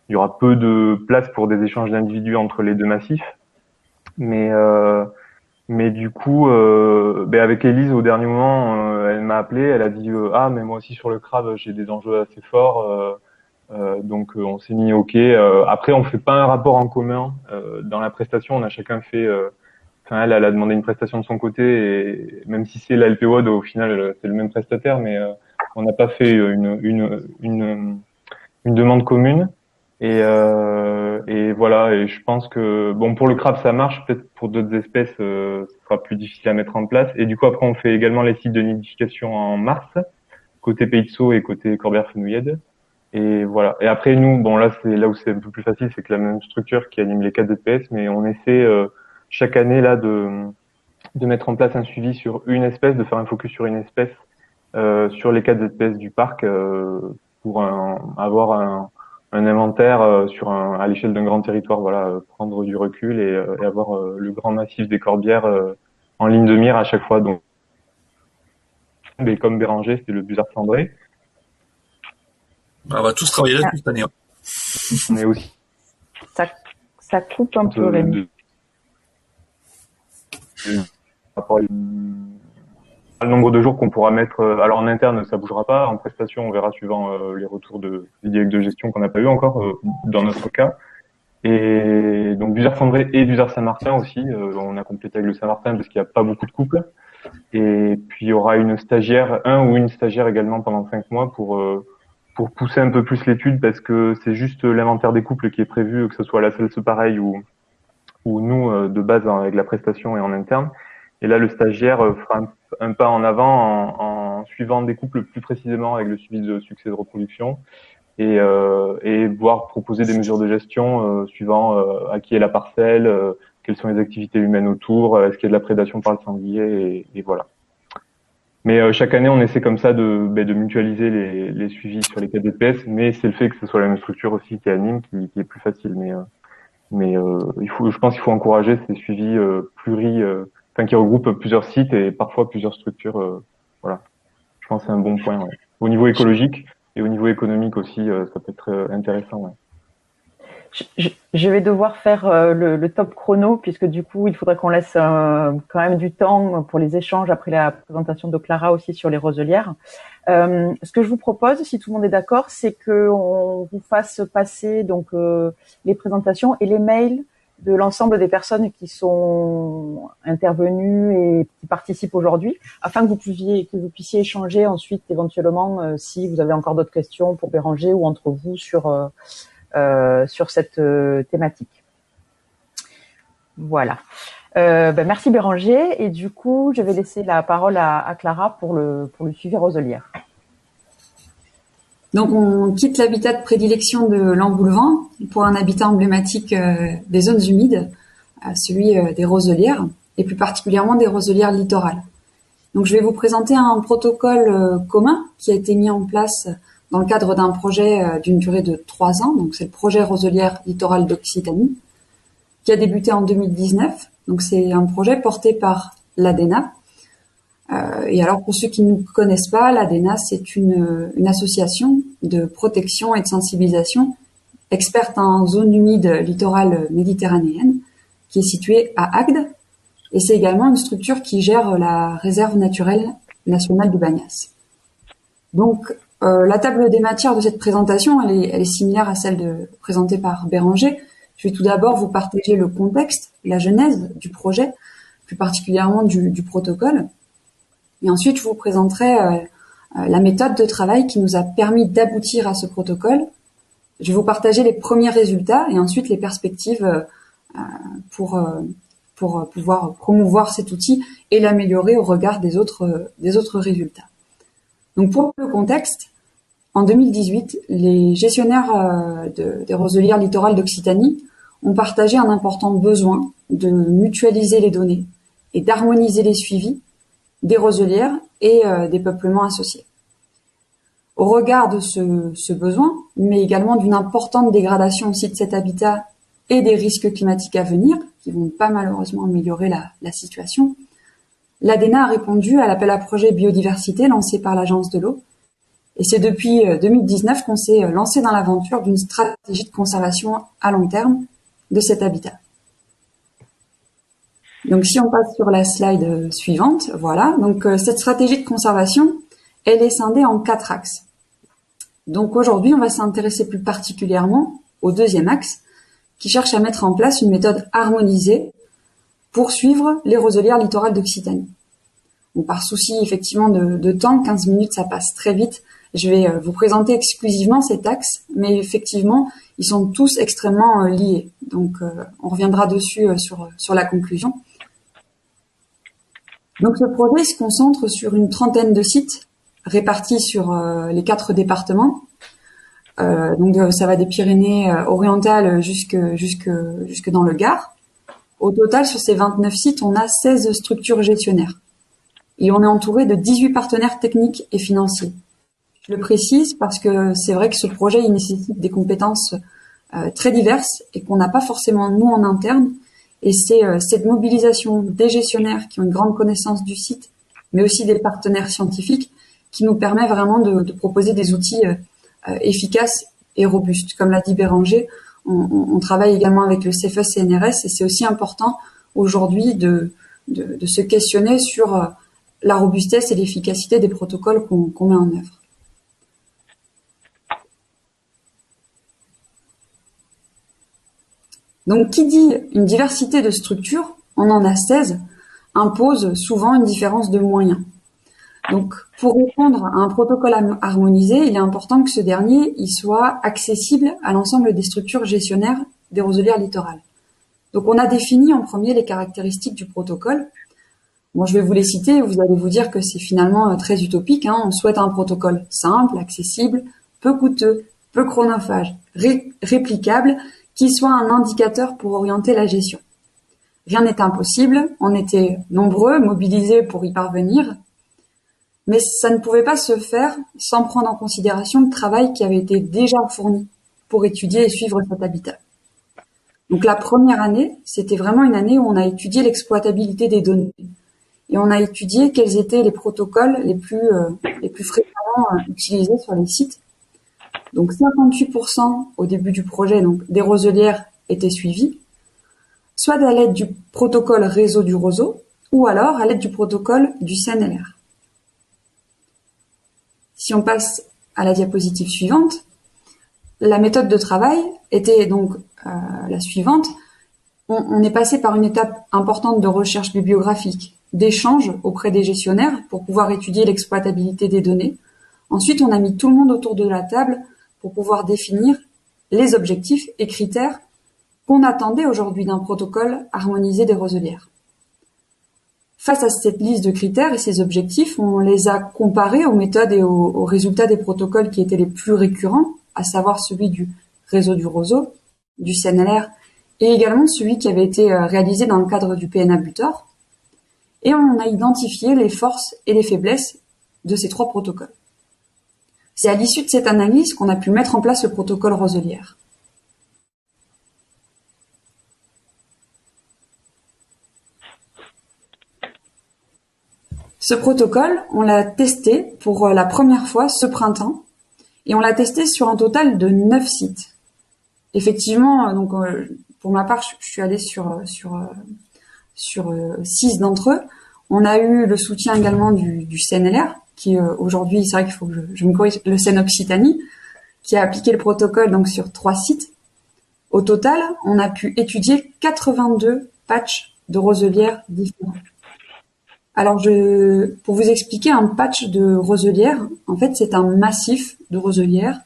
il y aura peu de place pour des échanges d'individus entre les deux massifs, mais du coup, avec Élise, au dernier moment, elle m'a appelé, elle a dit mais moi aussi sur le Crave, j'ai des enjeux assez forts, donc on s'est mis OK. Après, on fait pas un rapport en commun dans la prestation, on a chacun fait. Elle a demandé une prestation de son côté, et même si c'est la LPO, au final, c'est le même prestataire, mais on n'a pas fait une demande commune. Et voilà, et je pense que bon, pour le crabe ça marche, peut-être pour d'autres espèces ce sera plus difficile à mettre en place. Et du coup après on fait également les sites de nidification en mars, côté Pays de Sceaux et côté Corbières-Fenouillèdes. Et voilà. Et après nous, bon là c'est là où c'est un peu plus facile, c'est que la même structure qui anime les 4 ZPS, mais on essaie chaque année là de mettre en place un suivi sur une espèce, de faire un focus sur une espèce sur les 4 ZPS du parc pour avoir un inventaire à l'échelle d'un grand territoire, voilà, prendre du recul et avoir le grand massif des Corbières en ligne de mire à chaque fois. Donc, mais comme Béranger, c'était le Busard cendré. On va tous travailler là cette année. On est aussi. Ça coupe un peu, Rémi. Le nombre de jours qu'on pourra mettre, alors en interne ça bougera pas, en prestation on verra suivant les retours des directs de gestion qu'on n'a pas eu encore dans notre cas. Et donc Busard cendré et Busard Saint-Martin aussi, on a complété avec le Saint-Martin parce qu'il n'y a pas beaucoup de couples. Et puis il y aura un ou une stagiaire également pendant 5 mois pour pousser un peu plus l'étude, parce que c'est juste l'inventaire des couples qui est prévu, que ce soit à la salle pareil ou nous de base avec la prestation et en interne. Et là, le stagiaire fera un pas en avant en suivant des couples plus précisément avec le suivi de succès de reproduction et voir proposer des mesures de gestion suivant à qui est la parcelle, quelles sont les activités humaines autour, est-ce qu'il y a de la prédation par le sanglier et voilà. Mais chaque année, on essaie comme ça de mutualiser les suivis sur les 4 DPS, mais c'est le fait que ce soit la même structure aussi qui anime qui est plus facile. Mais je pense qu'il faut encourager ces suivis qui regroupe plusieurs sites et parfois plusieurs structures. Voilà. Je pense que c'est un bon point. Ouais. Au niveau écologique et au niveau économique aussi, ça peut être intéressant. Ouais. Je vais devoir faire le top chrono, puisque du coup, il faudrait qu'on laisse quand même du temps pour les échanges après la présentation de Clara aussi sur les roselières. Ce que je vous propose, si tout le monde est d'accord, c'est qu'on vous fasse passer donc les présentations et les mails de l'ensemble des personnes qui sont intervenues et qui participent aujourd'hui, afin que vous puissiez échanger ensuite éventuellement si vous avez encore d'autres questions pour Béranger ou entre vous sur cette thématique. Voilà. Merci Béranger, et du coup je vais laisser la parole à Clara pour le suivi roselière. Donc, on quitte l'habitat de prédilection de l'Amboulevent pour un habitat emblématique des zones humides, celui des roselières, et plus particulièrement des roselières littorales. Donc, je vais vous présenter un protocole commun qui a été mis en place dans le cadre d'un projet d'une durée de 3 ans. Donc, c'est le projet Roselière littorale d'Occitanie, qui a débuté en 2019. Donc, c'est un projet porté par l'ADENA, Et alors, pour ceux qui ne connaissent pas, l'ADENA, c'est une association de protection et de sensibilisation experte en zone humide littorale méditerranéenne, qui est située à Agde. Et c'est également une structure qui gère la réserve naturelle nationale du Bagnas. Donc, la table des matières de cette présentation, elle est similaire à celle présentée par Béranger. Je vais tout d'abord vous partager le contexte, la genèse du projet, plus particulièrement du protocole. Et ensuite, je vous présenterai la méthode de travail qui nous a permis d'aboutir à ce protocole. Je vais vous partager les premiers résultats et ensuite les perspectives pour pouvoir promouvoir cet outil et l'améliorer au regard des autres résultats. Donc pour le contexte, en 2018, les gestionnaires des roselières littorales d'Occitanie ont partagé un important besoin de mutualiser les données et d'harmoniser les suivis des roselières et des peuplements associés. Au regard de ce besoin, mais également d'une importante dégradation aussi de cet habitat et des risques climatiques à venir, qui vont pas malheureusement améliorer la situation, l'ADENA a répondu à l'appel à projet biodiversité lancé par l'Agence de l'eau. Et c'est depuis 2019 qu'on s'est lancé dans l'aventure d'une stratégie de conservation à long terme de cet habitat. Donc si on passe sur la slide suivante, voilà. Donc cette stratégie de conservation, elle est scindée en 4 axes. Donc aujourd'hui, on va s'intéresser plus particulièrement au deuxième axe, qui cherche à mettre en place une méthode harmonisée pour suivre les roselières littorales d'Occitanie. Bon, par souci effectivement de temps, 15 minutes, ça passe très vite. Je vais vous présenter exclusivement cet axe, mais effectivement, ils sont tous extrêmement liés. Donc, on reviendra dessus sur la conclusion. Donc, ce projet se concentre sur une trentaine de sites répartis sur les 4 départements. Donc, ça va des Pyrénées orientales jusque dans le Gard. Au total, sur ces 29 sites, on a 16 structures gestionnaires. Et on est entouré de 18 partenaires techniques et financiers. Je le précise parce que c'est vrai que ce projet, il nécessite des compétences très diverses et qu'on n'a pas forcément nous en interne. Et c'est cette mobilisation des gestionnaires qui ont une grande connaissance du site, mais aussi des partenaires scientifiques, qui nous permet vraiment de proposer des outils efficaces et robustes. Comme l'a dit Béranger, on travaille également avec le CFE-CNRS et c'est aussi important aujourd'hui de se questionner sur la robustesse et l'efficacité des protocoles qu'on met en œuvre. Donc, qui dit une diversité de structures, on en a 16, impose souvent une différence de moyens. Donc, pour répondre à un protocole harmonisé, il est important que ce dernier il soit accessible à l'ensemble des structures gestionnaires des roselières littorales. Donc, on a défini en premier les caractéristiques du protocole. Bon, je vais vous les citer, vous allez vous dire que c'est finalement très utopique. On souhaite un protocole simple, accessible, peu coûteux, peu chronophage, réplicable, qui soit un indicateur pour orienter la gestion. Rien n'est impossible, on était nombreux, mobilisés pour y parvenir, mais ça ne pouvait pas se faire sans prendre en considération le travail qui avait été déjà fourni pour étudier et suivre cet habitat. Donc la première année, c'était vraiment une année où on a étudié l'exploitabilité des données. Et on a étudié quels étaient les protocoles les plus fréquemment utilisés sur les sites. Donc 58% au début du projet, donc des roselières étaient suivies, soit à l'aide du protocole réseau du roseau, ou alors à l'aide du protocole du CNLR. Si on passe à la diapositive suivante, la méthode de travail était donc la suivante. On est passé par une étape importante de recherche bibliographique, d'échange auprès des gestionnaires pour pouvoir étudier l'exploitabilité des données. Ensuite, on a mis tout le monde autour de la table pour pouvoir définir les objectifs et critères qu'on attendait aujourd'hui d'un protocole harmonisé des roselières. Face à cette liste de critères et ces objectifs, on les a comparés aux méthodes et aux résultats des protocoles qui étaient les plus récurrents, à savoir celui du réseau du roseau, du CNLR, et également celui qui avait été réalisé dans le cadre du PNA Butor. Et on a identifié les forces et les faiblesses de ces 3 protocoles. C'est à l'issue de cette analyse qu'on a pu mettre en place le protocole roselière. Ce protocole, on l'a testé pour la première fois ce printemps et on l'a testé sur un total de 9 sites. Effectivement, donc pour ma part, je suis allée sur 6 d'entre eux. On a eu le soutien également du CNLR, qui aujourd'hui, c'est vrai qu'il faut que je me corrige, le CN Occitanie, qui a appliqué le protocole donc sur 3 sites. Au total, on a pu étudier 82 patchs de roselières différents. Alors, pour vous expliquer, un patch de roselière, en fait, c'est un massif de roselières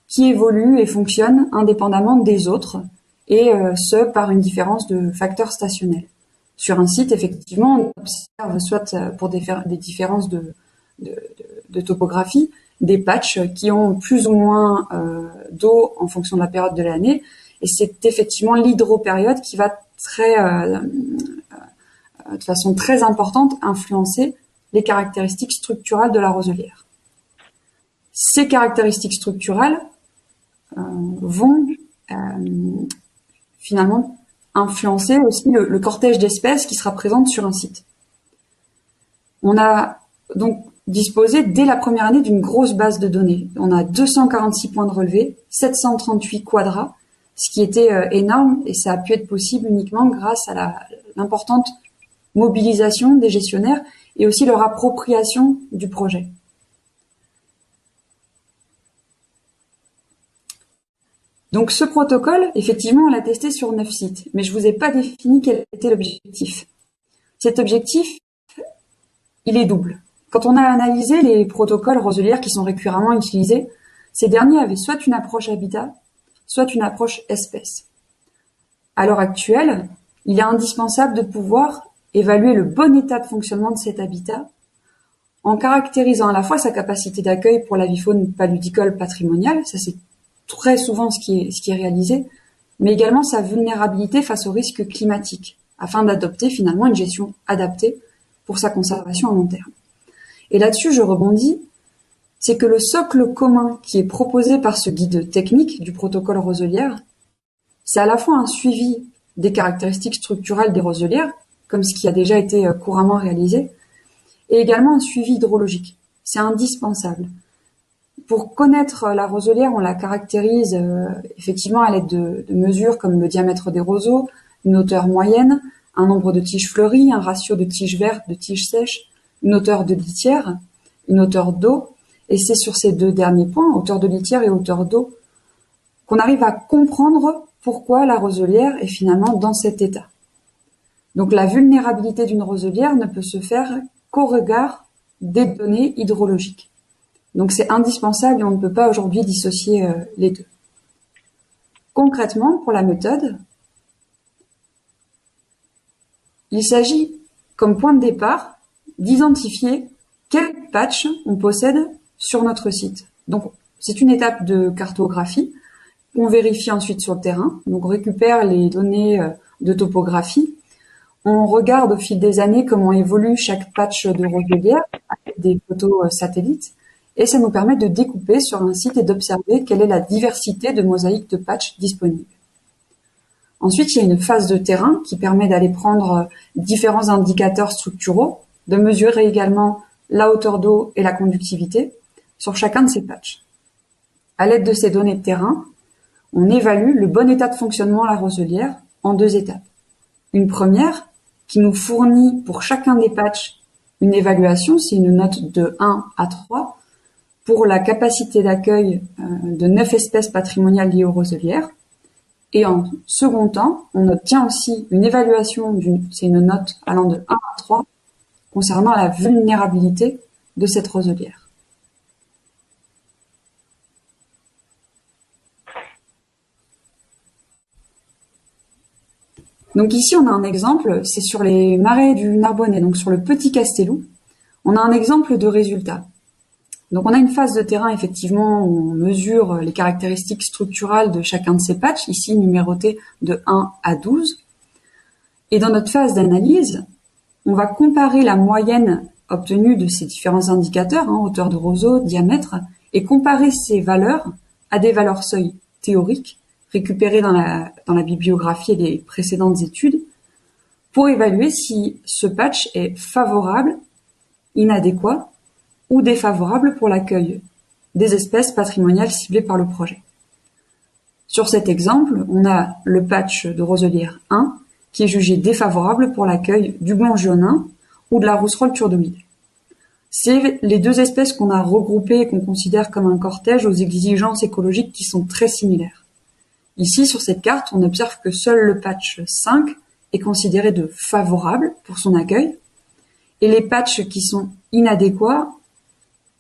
qui évolue et fonctionne indépendamment des autres, et ce, par une différence de facteurs stationnels. Sur un site, effectivement, on observe soit pour des différences de topographie, des patchs qui ont plus ou moins d'eau en fonction de la période de l'année, et c'est effectivement l'hydropériode qui va de façon très importante influencer les caractéristiques structurales de la roselière. Ces caractéristiques structurales vont finalement influencer aussi le cortège d'espèces qui sera présente sur un site. On a donc disposé dès la première année d'une grosse base de données. On a 246 points de relevé, 738 quadras, ce qui était énorme, et ça a pu être possible uniquement grâce à l'importante mobilisation des gestionnaires et aussi leur appropriation du projet. Donc ce protocole, effectivement, on l'a testé sur 9 sites, mais je vous ai pas défini quel était l'objectif. Cet objectif, il est double. Quand on a analysé les protocoles roselières qui sont récurremment utilisés, ces derniers avaient soit une approche habitat, soit une approche espèce. À l'heure actuelle, il est indispensable de pouvoir évaluer le bon état de fonctionnement de cet habitat en caractérisant à la fois sa capacité d'accueil pour la faune paludicole patrimoniale, ça c'est très souvent ce qui est réalisé, mais également sa vulnérabilité face aux risques climatiques, afin d'adopter finalement une gestion adaptée pour sa conservation à long terme. Et là-dessus, je rebondis, c'est que le socle commun qui est proposé par ce guide technique du protocole roselière, c'est à la fois un suivi des caractéristiques structurales des roselières, comme ce qui a déjà été couramment réalisé, et également un suivi hydrologique. C'est indispensable. Pour connaître la roselière, on la caractérise effectivement à l'aide de mesures comme le diamètre des roseaux, une hauteur moyenne, un nombre de tiges fleuries, un ratio de tiges vertes, de tiges sèches, une hauteur de litière, une hauteur d'eau, et c'est sur ces deux derniers points, hauteur de litière et hauteur d'eau, qu'on arrive à comprendre pourquoi la roselière est finalement dans cet état. Donc la vulnérabilité d'une roselière ne peut se faire qu'au regard des données hydrologiques. Donc c'est indispensable et on ne peut pas aujourd'hui dissocier les deux. Concrètement, pour la méthode, il s'agit, comme point de départ, d'identifier quel patch on possède sur notre site. Donc c'est une étape de cartographie. On vérifie ensuite sur le terrain, donc on récupère les données de topographie. On regarde au fil des années comment évolue chaque patch de roselière avec des photos satellites. Et ça nous permet de découper sur un site et d'observer quelle est la diversité de mosaïques de patchs disponibles. Ensuite, il y a une phase de terrain qui permet d'aller prendre différents indicateurs structuraux, de mesurer également la hauteur d'eau et la conductivité sur chacun de ces patchs. À l'aide de ces données de terrain, on évalue le bon état de fonctionnement de la roselière en 2 étapes. Une première qui nous fournit pour chacun des patchs une évaluation, c'est une note de 1 à 3, pour la capacité d'accueil de 9 espèces patrimoniales liées aux roselières. Et en second temps, on obtient aussi une évaluation, c'est une note allant de 1 à 3, concernant la vulnérabilité de cette roselière. Donc ici, on a un exemple, c'est sur les marais du Narbonnais, donc sur le Petit Castellou. On a un exemple de résultat. Donc on a une phase de terrain, effectivement, où on mesure les caractéristiques structurales de chacun de ces patchs, ici numérotés de 1 à 12. Et dans notre phase d'analyse, on va comparer la moyenne obtenue de ces différents indicateurs, hauteur de roseau, diamètre, et comparer ces valeurs à des valeurs seuil théoriques récupérées dans la bibliographie et les précédentes études, pour évaluer si ce patch est favorable inadéquat ou défavorable pour l'accueil des espèces patrimoniales ciblées par le projet. Sur cet exemple, on a le patch de roselière 1 qui est jugé défavorable pour l'accueil du blanc-gionin ou de la rousserolle turdoïde. C'est les deux espèces qu'on a regroupées et qu'on considère comme un cortège aux exigences écologiques qui sont très similaires. Ici, sur cette carte, on observe que seul le patch 5 est considéré de favorable pour son accueil, et les patchs qui sont inadéquats,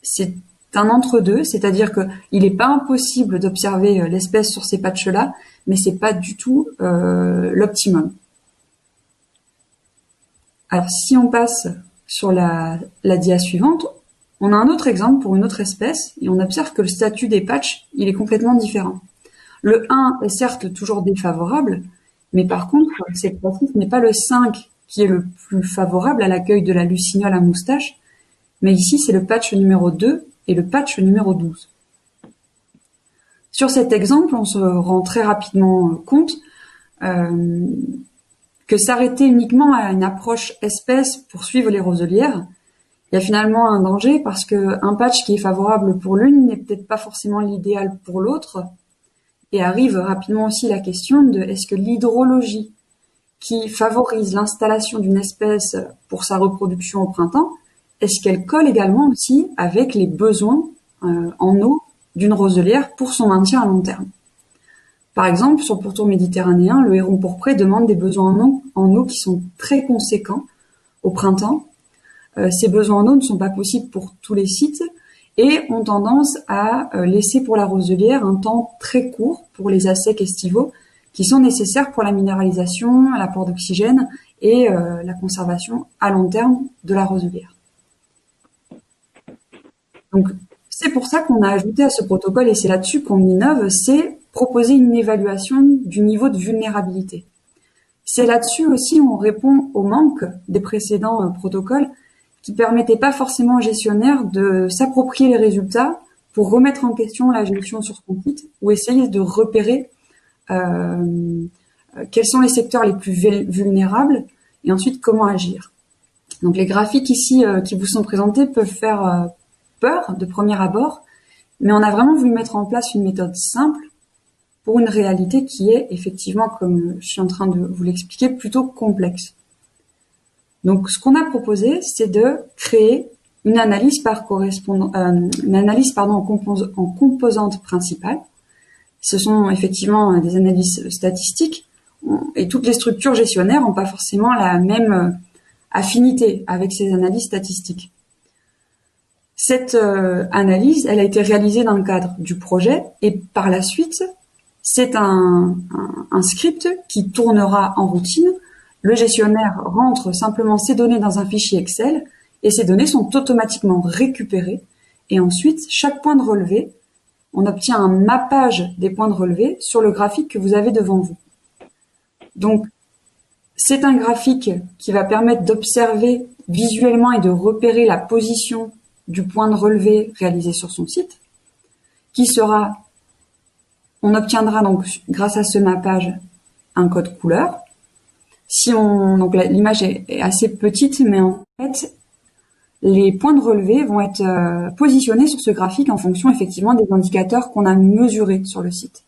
c'est un entre-deux, c'est-à-dire qu'il n'est pas impossible d'observer l'espèce sur ces patchs-là, mais c'est pas du tout l'optimum. Alors, si on passe sur la dia suivante, on a un autre exemple pour une autre espèce, et on observe que le statut des patchs, il est complètement différent. Le 1 est certes toujours défavorable, mais par contre, cette fois-ci, ce n'est pas le 5 qui est le plus favorable à l'accueil de la lucignole à moustache, mais ici, c'est le patch numéro 2 et le patch numéro 12. Sur cet exemple, on se rend très rapidement compte que s'arrêter uniquement à une approche espèce pour suivre les roselières, il y a finalement un danger parce que un patch qui est favorable pour l'une n'est peut-être pas forcément l'idéal pour l'autre, et arrive rapidement aussi la question de est-ce que l'hydrologie qui favorise l'installation d'une espèce pour sa reproduction au printemps, est-ce qu'elle colle également aussi avec les besoins en eau d'une roselière pour son maintien à long terme? Par exemple, sur le pourtour méditerranéen, le héron pourpré demande des besoins en eau qui sont très conséquents au printemps. Ces besoins en eau ne sont pas possibles pour tous les sites et ont tendance à laisser pour la roselière un temps très court pour les assecs estivaux qui sont nécessaires pour la minéralisation, l'apport d'oxygène et la conservation à long terme de la roselière. Donc, c'est pour ça qu'on a ajouté à ce protocole, et c'est là-dessus qu'on innove, c'est proposer une évaluation du niveau de vulnérabilité. C'est là-dessus aussi où on répond au manque des précédents protocoles qui permettaient pas forcément aux gestionnaires de s'approprier les résultats pour remettre en question la gestion sur son site ou essayer de repérer quels sont les secteurs les plus vulnérables et ensuite comment agir. Donc les graphiques ici qui vous sont présentés peuvent faire peur de premier abord, mais on a vraiment voulu mettre en place une méthode simple pour une réalité qui est effectivement, comme je suis en train de vous l'expliquer, plutôt complexe. Donc ce qu'on a proposé, c'est de créer une analyse en composantes principales. Ce sont effectivement des analyses statistiques et toutes les structures gestionnaires n'ont pas forcément la même affinité avec ces analyses statistiques. Cette analyse, elle a été réalisée dans le cadre du projet et par la suite, c'est un script qui tournera en routine. Le gestionnaire rentre simplement ses données dans un fichier Excel et ces données sont automatiquement récupérées. Et ensuite, chaque point de relevé, on obtient un mappage des points de relevé sur le graphique que vous avez devant vous. Donc, c'est un graphique qui va permettre d'observer visuellement et de repérer la position du point de relevé réalisé sur son site, on obtiendra donc grâce à ce mappage un code couleur. Donc l'image est assez petite, mais en fait les points de relevé vont être positionnés sur ce graphique en fonction effectivement des indicateurs qu'on a mesurés sur le site.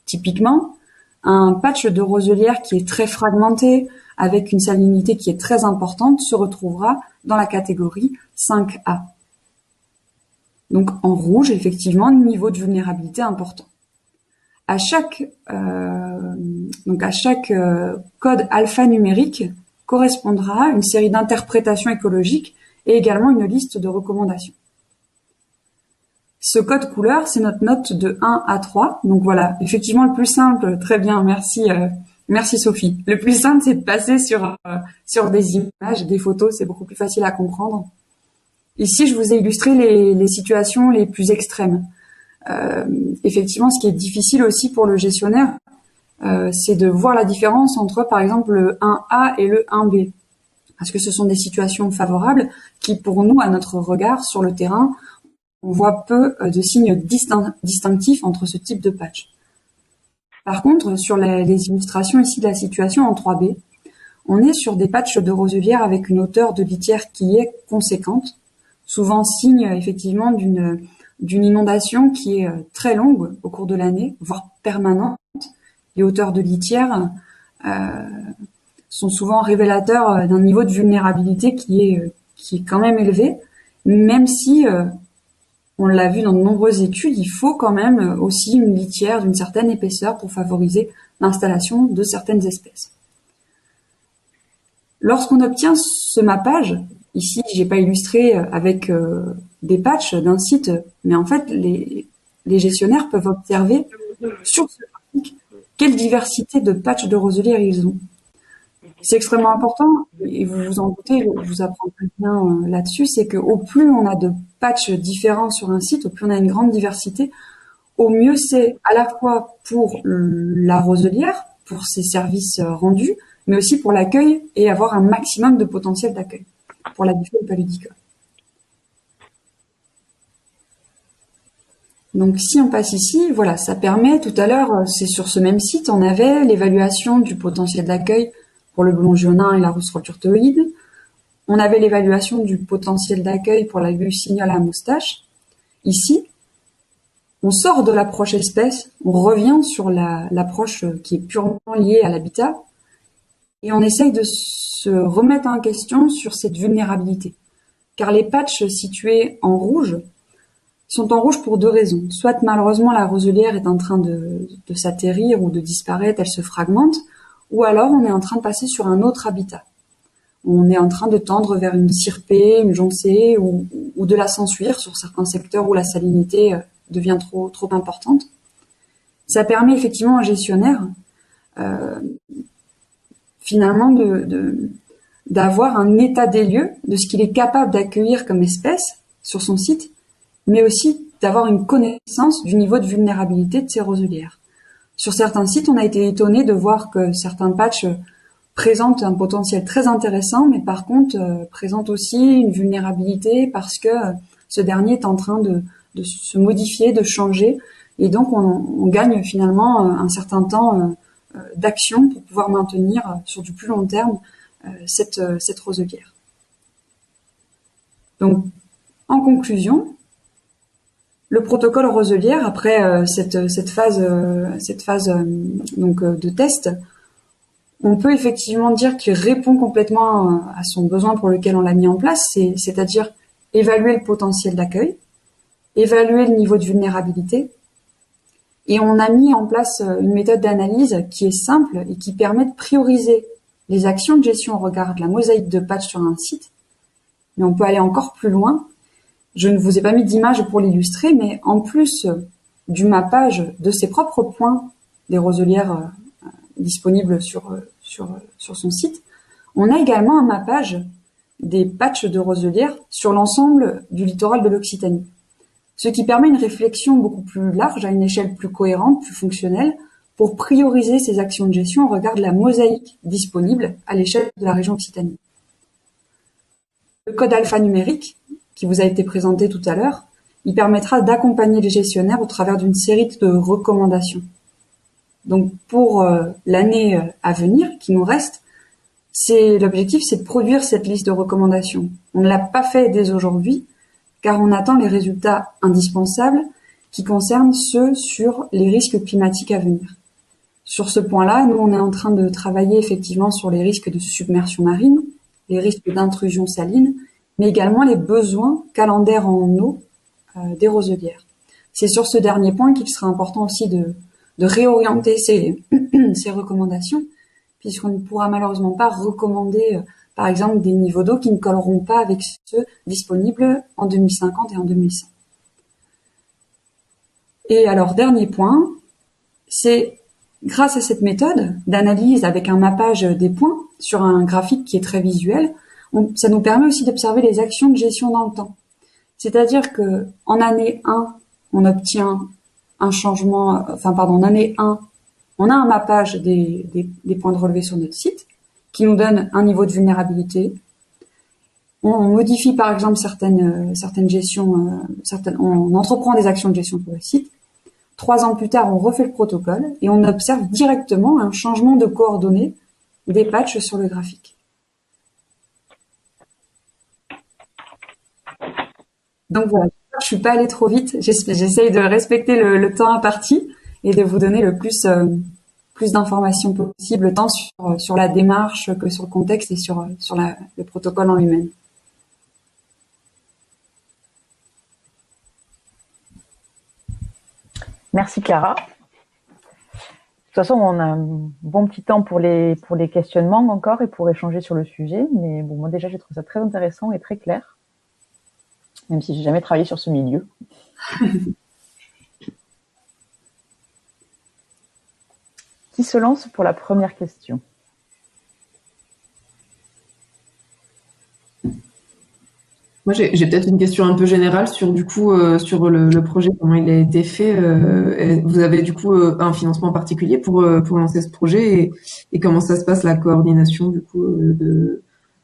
Typiquement, un patch de roselière qui est très fragmenté, avec une salinité qui est très importante, se retrouvera dans la catégorie 5A. Donc en rouge, effectivement, niveau de vulnérabilité important. À chaque code alphanumérique correspondra une série d'interprétations écologiques et également une liste de recommandations. Ce code couleur, c'est notre note de 1 à 3. Donc voilà, effectivement, le plus simple, très bien, merci Sophie. Le plus simple, c'est de passer sur des images, des photos, c'est beaucoup plus facile à comprendre. Ici, je vous ai illustré les situations les plus extrêmes. Effectivement, ce qui est difficile aussi pour le gestionnaire, c'est de voir la différence entre, par exemple, le 1A et le 1B. Parce que ce sont des situations favorables qui, pour nous, à notre regard sur le terrain, on voit peu de signes distinctifs entre ce type de patch. Par contre, sur les illustrations ici de la situation en 3B, on est sur des patchs de roselières avec une hauteur de litière qui est conséquente, souvent signe effectivement d'une inondation qui est très longue au cours de l'année, voire permanente. Les hauteurs de litière sont souvent révélateurs d'un niveau de vulnérabilité qui est quand même élevé, même si on l'a vu dans de nombreuses études, il faut quand même aussi une litière d'une certaine épaisseur pour favoriser l'installation de certaines espèces. Lorsqu'on obtient ce mappage, ici j'ai pas illustré avec des patchs d'un site, mais en fait les gestionnaires peuvent observer sur ce graphique quelle diversité de patchs de roselières ils ont. C'est extrêmement important, et vous vous en doutez, je vous apprends très bien là-dessus, c'est qu'au plus on a de patchs différents sur un site, au plus on a une grande diversité, au mieux c'est à la fois pour la roselière, pour ses services rendus, mais aussi pour l'accueil et avoir un maximum de potentiel d'accueil pour la biphée paludicole. Donc si on passe ici, voilà, ça permet, tout à l'heure, c'est sur ce même site, on avait l'évaluation du potentiel d'accueil pour le blongionin et la rousse roturtoïde. On avait l'évaluation du potentiel d'accueil pour la glucignole à moustache. Ici, on sort de l'approche espèce, on revient sur l'approche qui est purement liée à l'habitat, et on essaye de se remettre en question sur cette vulnérabilité. Car les patchs situés en rouge sont en rouge pour deux raisons. Soit malheureusement la roselière est en train de s'atterrir ou de disparaître, elle se fragmente, ou alors on est en train de passer sur un autre habitat. On est en train de tendre vers une cirpée, une joncée ou de la s'ensuire sur certains secteurs où la salinité devient trop importante. Ça permet effectivement à un gestionnaire finalement d'avoir un état des lieux de ce qu'il est capable d'accueillir comme espèce sur son site, mais aussi d'avoir une connaissance du niveau de vulnérabilité de ces roselières. Sur certains sites, on a été étonné de voir que certains patchs présentent un potentiel très intéressant, mais par contre présentent aussi une vulnérabilité parce que ce dernier est en train de se modifier, de changer, et donc on gagne finalement un certain temps d'action pour pouvoir maintenir sur du plus long terme cette roselière. Donc, en conclusion, le protocole roselière, après cette phase donc de test, on peut effectivement dire qu'il répond complètement à son besoin pour lequel on l'a mis en place, c'est-à-dire évaluer le potentiel d'accueil, évaluer le niveau de vulnérabilité, et on a mis en place une méthode d'analyse qui est simple et qui permet de prioriser les actions de gestion au regard de la mosaïque de patchs sur un site. Mais on peut aller encore plus loin. Je ne vous ai pas mis d'image pour l'illustrer, mais en plus du mappage de ses propres points des roselières disponibles sur son site, on a également un mappage des patchs de roselières sur l'ensemble du littoral de l'Occitanie. Ce qui permet une réflexion beaucoup plus large, à une échelle plus cohérente, plus fonctionnelle, pour prioriser ces actions de gestion au regard de la mosaïque disponible à l'échelle de la région Occitanie. Le code alphanumérique, qui vous a été présenté tout à l'heure, il permettra d'accompagner les gestionnaires au travers d'une série de recommandations. Donc pour l'année à venir, qui nous reste, l'objectif c'est de produire cette liste de recommandations. On ne l'a pas fait dès aujourd'hui, car on attend les résultats indispensables qui concernent ceux sur les risques climatiques à venir. Sur ce point-là, nous, on est en train de travailler effectivement sur les risques de submersion marine, les risques d'intrusion saline, mais également les besoins calendaires en eau des roselières. C'est sur ce dernier point qu'il sera important aussi de réorienter ces recommandations, puisqu'on ne pourra malheureusement pas recommander par exemple des niveaux d'eau qui ne colleront pas avec ceux disponibles en 2050 et en 2100. Et alors, dernier point, c'est grâce à cette méthode d'analyse avec un mappage des points sur un graphique qui est très visuel, ça nous permet aussi d'observer les actions de gestion dans le temps. C'est-à-dire que en année 1, on obtient un changement, en année 1, on a un mappage des points de relevé sur notre site, qui nous donne un niveau de vulnérabilité. On modifie par exemple certaines gestions, on entreprend des actions de gestion pour le site. 3 ans plus tard, on refait le protocole et on observe directement un changement de coordonnées des patchs sur le graphique. Donc voilà, je suis pas allée trop vite. J'essaye de respecter le temps imparti et de vous donner le plus d'informations possible, tant sur la démarche que sur le contexte et sur le protocole en lui-même. Merci Clara. De toute façon, on a un bon petit temps pour les questionnements encore et pour échanger sur le sujet. Mais bon, moi déjà, j'ai trouvé ça très intéressant et très clair, même si j'ai jamais travaillé sur ce milieu. Qui se lance pour la première question? Moi, j'ai peut-être une question un peu générale sur du coup sur le projet, comment il a été fait. Vous avez du coup un financement particulier pour lancer ce projet et comment ça se passe la coordination du coup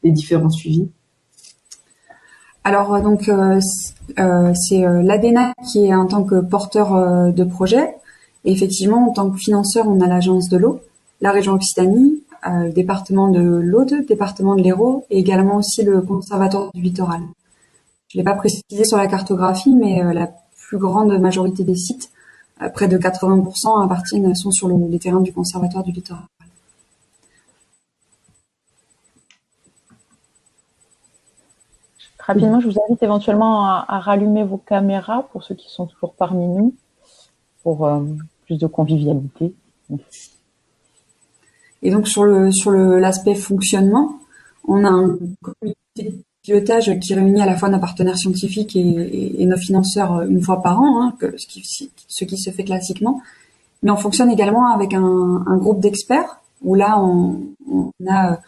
des différents suivis? Alors donc c'est l'ADENA qui est en tant que porteur de projet. Et effectivement, en tant que financeur, on a l'agence de l'eau, la région Occitanie, le département de l'Aude, le département de l'Hérault et également aussi le conservatoire du littoral. Je l'ai pas précisé sur la cartographie, mais la plus grande majorité des sites, près de 80%, sont sur les terrains du conservatoire du littoral. Rapidement, je vous invite éventuellement à rallumer vos caméras pour ceux qui sont toujours parmi nous, pour plus de convivialité. Et donc sur l'aspect fonctionnement, on a un comité de pilotage qui réunit à la fois nos partenaires scientifiques et nos financeurs une fois par an, ce qui se fait classiquement. Mais on fonctionne également avec un groupe d'experts où là on a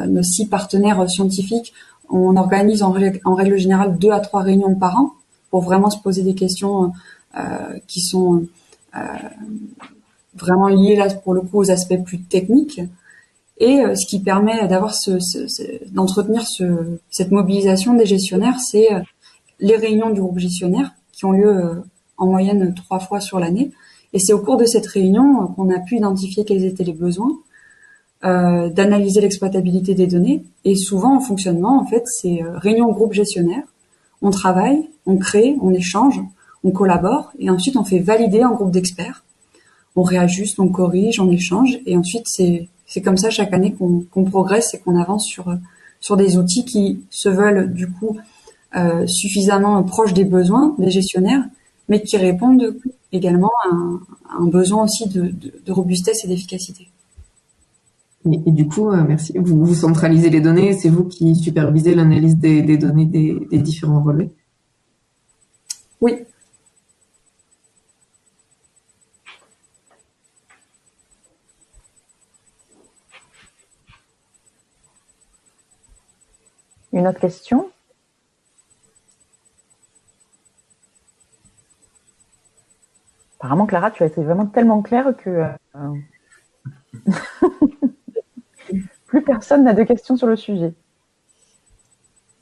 nos 6 partenaires scientifiques. On organise en règle générale 2 à 3 réunions par an pour vraiment se poser des questions qui sont vraiment liées là pour le coup aux aspects plus techniques. Et ce qui permet d'avoir d'entretenir cette mobilisation des gestionnaires, c'est les réunions du groupe gestionnaire qui ont lieu en moyenne 3 fois sur l'année. Et c'est au cours de cette réunion qu'on a pu identifier quels étaient les besoins, d'analyser l'exploitabilité des données. Et souvent en fonctionnement, en fait, c'est réunion groupe gestionnaire. On travaille, on crée, on échange, on collabore et ensuite on fait valider en groupe d'experts. On réajuste, on corrige, on échange et ensuite c'est comme ça chaque année qu'on progresse et qu'on avance sur des outils qui se veulent du coup suffisamment proches des besoins des gestionnaires, mais qui répondent également à un besoin aussi de robustesse et d'efficacité. Et du coup, merci. Vous centralisez les données et c'est vous qui supervisez l'analyse des données des différents relais? Oui. Une autre question? Apparemment, Clara, tu as été vraiment tellement claire que plus personne n'a de questions sur le sujet.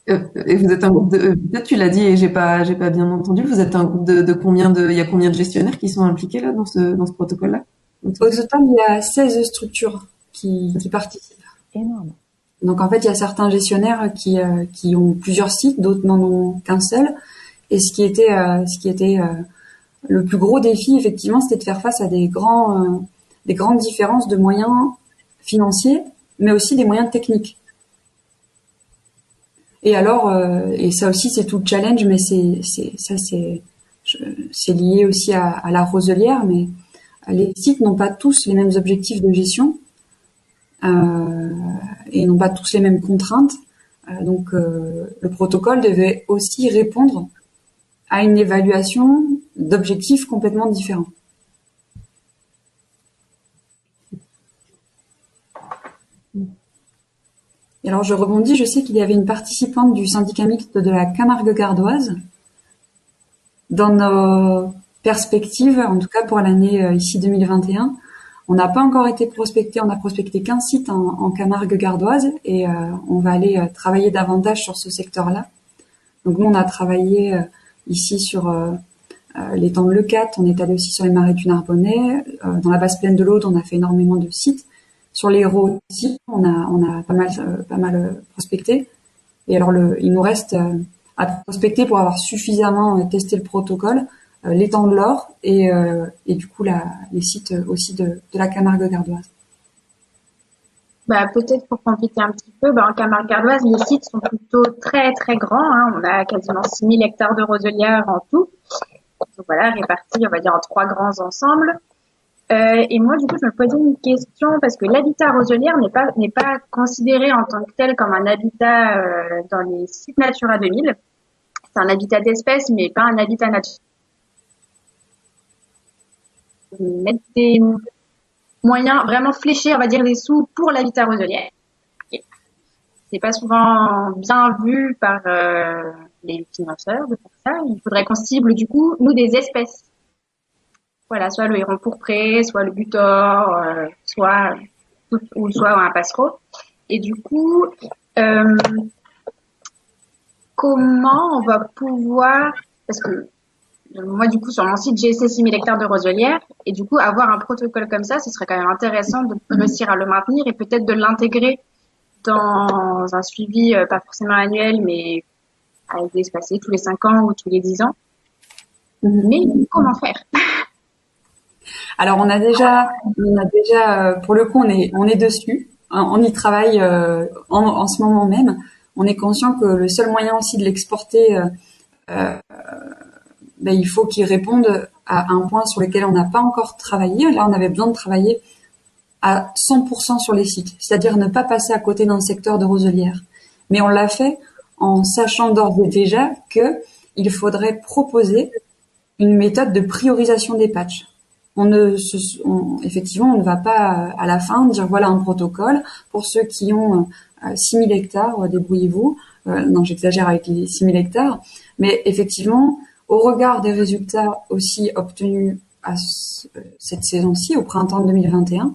Et vous êtes un groupe peut-être tu l'as dit et j'ai pas bien entendu, vous êtes un groupe de combien il y a combien de gestionnaires qui sont impliqués là dans ce protocole-là? Au total, il y a 16 structures qui participent. Énorme. Donc en fait, il y a certains gestionnaires qui ont plusieurs sites, d'autres n'en ont qu'un seul. Et ce qui était le plus gros défi, effectivement, c'était de faire face à des grandes différences de moyens financiers, mais aussi des moyens techniques. Et alors, et ça aussi, c'est tout le challenge, mais c'est lié aussi à la roselière, mais les sites n'ont pas tous les mêmes objectifs de gestion. Et n'ont pas tous les mêmes contraintes. Donc, le protocole devait aussi répondre à une évaluation d'objectifs complètement différents. Et alors, je rebondis, je sais qu'il y avait une participante du syndicat mixte de la Camargue gardoise. Dans nos perspectives, en tout cas pour l'année ici 2021, on n'a pas encore été prospecté, on a prospecté qu'un site en Camargue gardoise et on va aller travailler davantage sur ce secteur-là. Donc nous, on a travaillé ici sur l'étang de Leucate, on est allé aussi sur les marais du Narbonnais, dans la basse plaine de l'Aude, on a fait énormément de sites, Sur les héros aussi, on a pas mal prospecté. Et alors il nous reste à prospecter pour avoir suffisamment testé le protocole, l'étang de l'Or et du coup les sites aussi de la Camargue gardoise. Bah, peut-être pour compléter un petit peu, en Camargue gardoise, les sites sont plutôt très très grands. Hein. On a quasiment 6000 hectares de roselières en tout. Donc voilà, répartis, on va dire, en 3 grands ensembles. Et moi, du coup, je me posais une question parce que l'habitat roselière n'est pas considéré en tant que tel comme un habitat dans les sites Natura 2000. C'est un habitat d'espèce, mais pas un habitat naturel. Mettre des moyens vraiment fléchés, on va dire des sous pour l'habitat roselière. C'est pas souvent bien vu par les financeurs de faire ça. Il faudrait qu'on cible du coup nous des espèces. Voilà, soit le héron pourpré, soit le butor, soit un passereau. Et du coup, comment on va pouvoir, parce que moi, du coup, sur mon site, j'ai ces 6000 hectares de roselières, et du coup, avoir un protocole comme ça, ce serait quand même intéressant de réussir à le maintenir et peut-être de l'intégrer dans un suivi, pas forcément annuel, mais à espacé tous les 5 ans ou tous les 10 ans. Mais comment faire? Alors on a déjà pour le coup on est dessus, on y travaille en ce moment même. On est conscient que le seul moyen aussi de l'exporter, il faut qu'il réponde à un point sur lequel on n'a pas encore travaillé. Là on avait besoin de travailler à 100% sur les sites, c'est-à-dire ne pas passer à côté d'un secteur de roselière. Mais on l'a fait en sachant d'ores et déjà que il faudrait proposer une méthode de priorisation des patchs. Effectivement, on ne va pas à la fin dire voilà un protocole pour ceux qui ont 6000 hectares, débrouillez-vous. Non, j'exagère avec les 6000 hectares, mais effectivement, au regard des résultats aussi obtenus à cette saison-ci, au printemps 2021,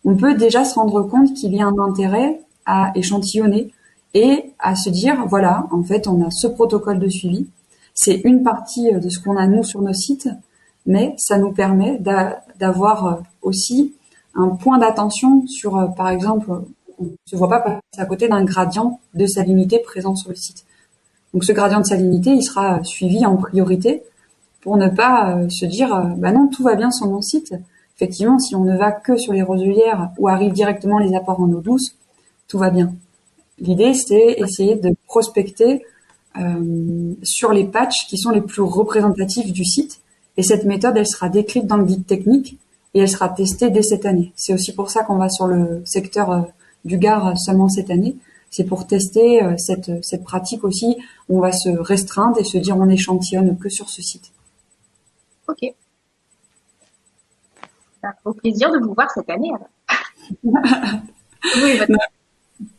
on peut déjà se rendre compte qu'il y a un intérêt à échantillonner et à se dire voilà, en fait, on a ce protocole de suivi. C'est une partie de ce qu'on a nous sur nos sites, mais ça nous permet d'avoir aussi un point d'attention sur, par exemple, on ne se voit pas passer à côté d'un gradient de salinité présent sur le site. Donc ce gradient de salinité, il sera suivi en priorité pour ne pas se dire non, tout va bien sur mon site. Effectivement, si on ne va que sur les roselières où arrivent directement les apports en eau douce, tout va bien. L'idée, c'est essayer de prospecter sur les patchs qui sont les plus représentatifs du site. Et cette méthode, elle sera décrite dans le guide technique et elle sera testée dès cette année. C'est aussi pour ça qu'on va sur le secteur du Gard seulement cette année. C'est pour tester cette pratique aussi. Où on va se restreindre et se dire on échantillonne que sur ce site. Ok. Au plaisir de vous voir cette année. Alors. Oui,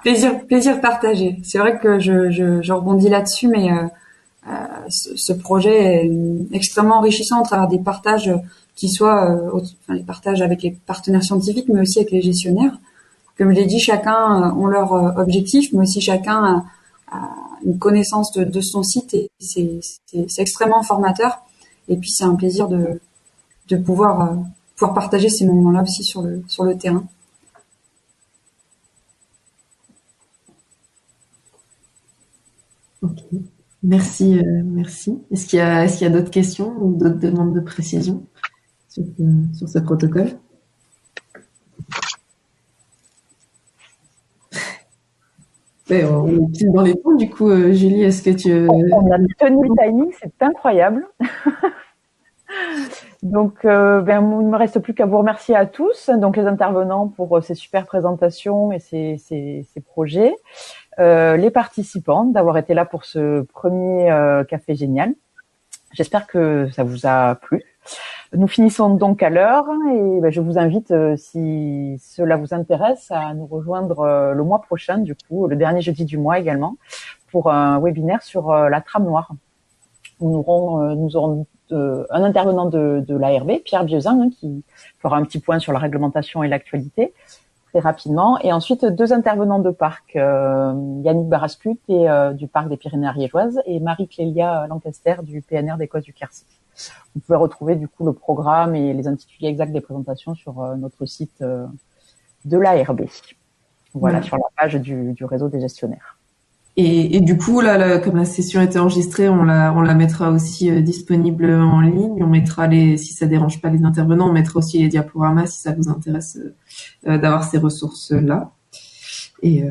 Plaisir partagé. C'est vrai que je rebondis là-dessus, mais ce projet est extrêmement enrichissant à travers des partages qui soient les partages avec les partenaires scientifiques, mais aussi avec les gestionnaires. Comme je l'ai dit, chacun ont leur objectif, mais aussi chacun a une connaissance de son site et c'est extrêmement formateur. Et puis c'est un plaisir de pouvoir partager ces moments-là aussi sur le terrain. Ok, merci. Est-ce qu'il y a d'autres questions ou d'autres demandes de précision sur ce protocole? Ouais, on est pile dans les temps, du coup, Julie, est-ce que tu... On a tenu le timing, c'est incroyable. Donc, il ne me reste plus qu'à vous remercier à tous, donc les intervenants pour ces super présentations et ces projets, les participants d'avoir été là pour ce premier café génial. J'espère que ça vous a plu. Nous finissons donc à l'heure et je vous invite, si cela vous intéresse, à nous rejoindre le mois prochain, du coup, le dernier jeudi du mois également, pour un webinaire sur la trame noire. Nous aurons un intervenant de l'ARB, Pierre Biezin, qui fera un petit point sur la réglementation et l'actualité très rapidement. Et ensuite, 2 intervenants de parc, Yannick Barascut du parc des Pyrénées ariégeoises et Marie-Clélia Lancaster du PNR des Côtes du Quercy. Vous pouvez retrouver du coup le programme et les intitulés exacts des présentations sur notre site de l'ARB. Voilà, sur la page du réseau des gestionnaires. Et du coup, là, comme la session était enregistrée, on la mettra aussi disponible en ligne. On mettra si ça dérange pas les intervenants, on mettra aussi les diaporamas si ça vous intéresse d'avoir ces ressources-là. Et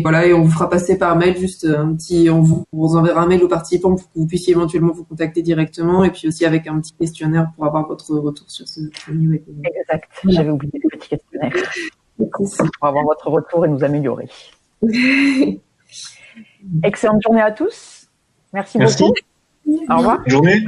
voilà, et on vous fera passer par mail juste on vous enverra un mail aux participants pour que vous puissiez éventuellement vous contacter directement, et puis aussi avec un petit questionnaire pour avoir votre retour sur ce new événement. Exact. J'avais oublié le petit questionnaire. Pour avoir votre retour et nous améliorer. Excellente journée à tous. Merci beaucoup. Au revoir. Bonne journée.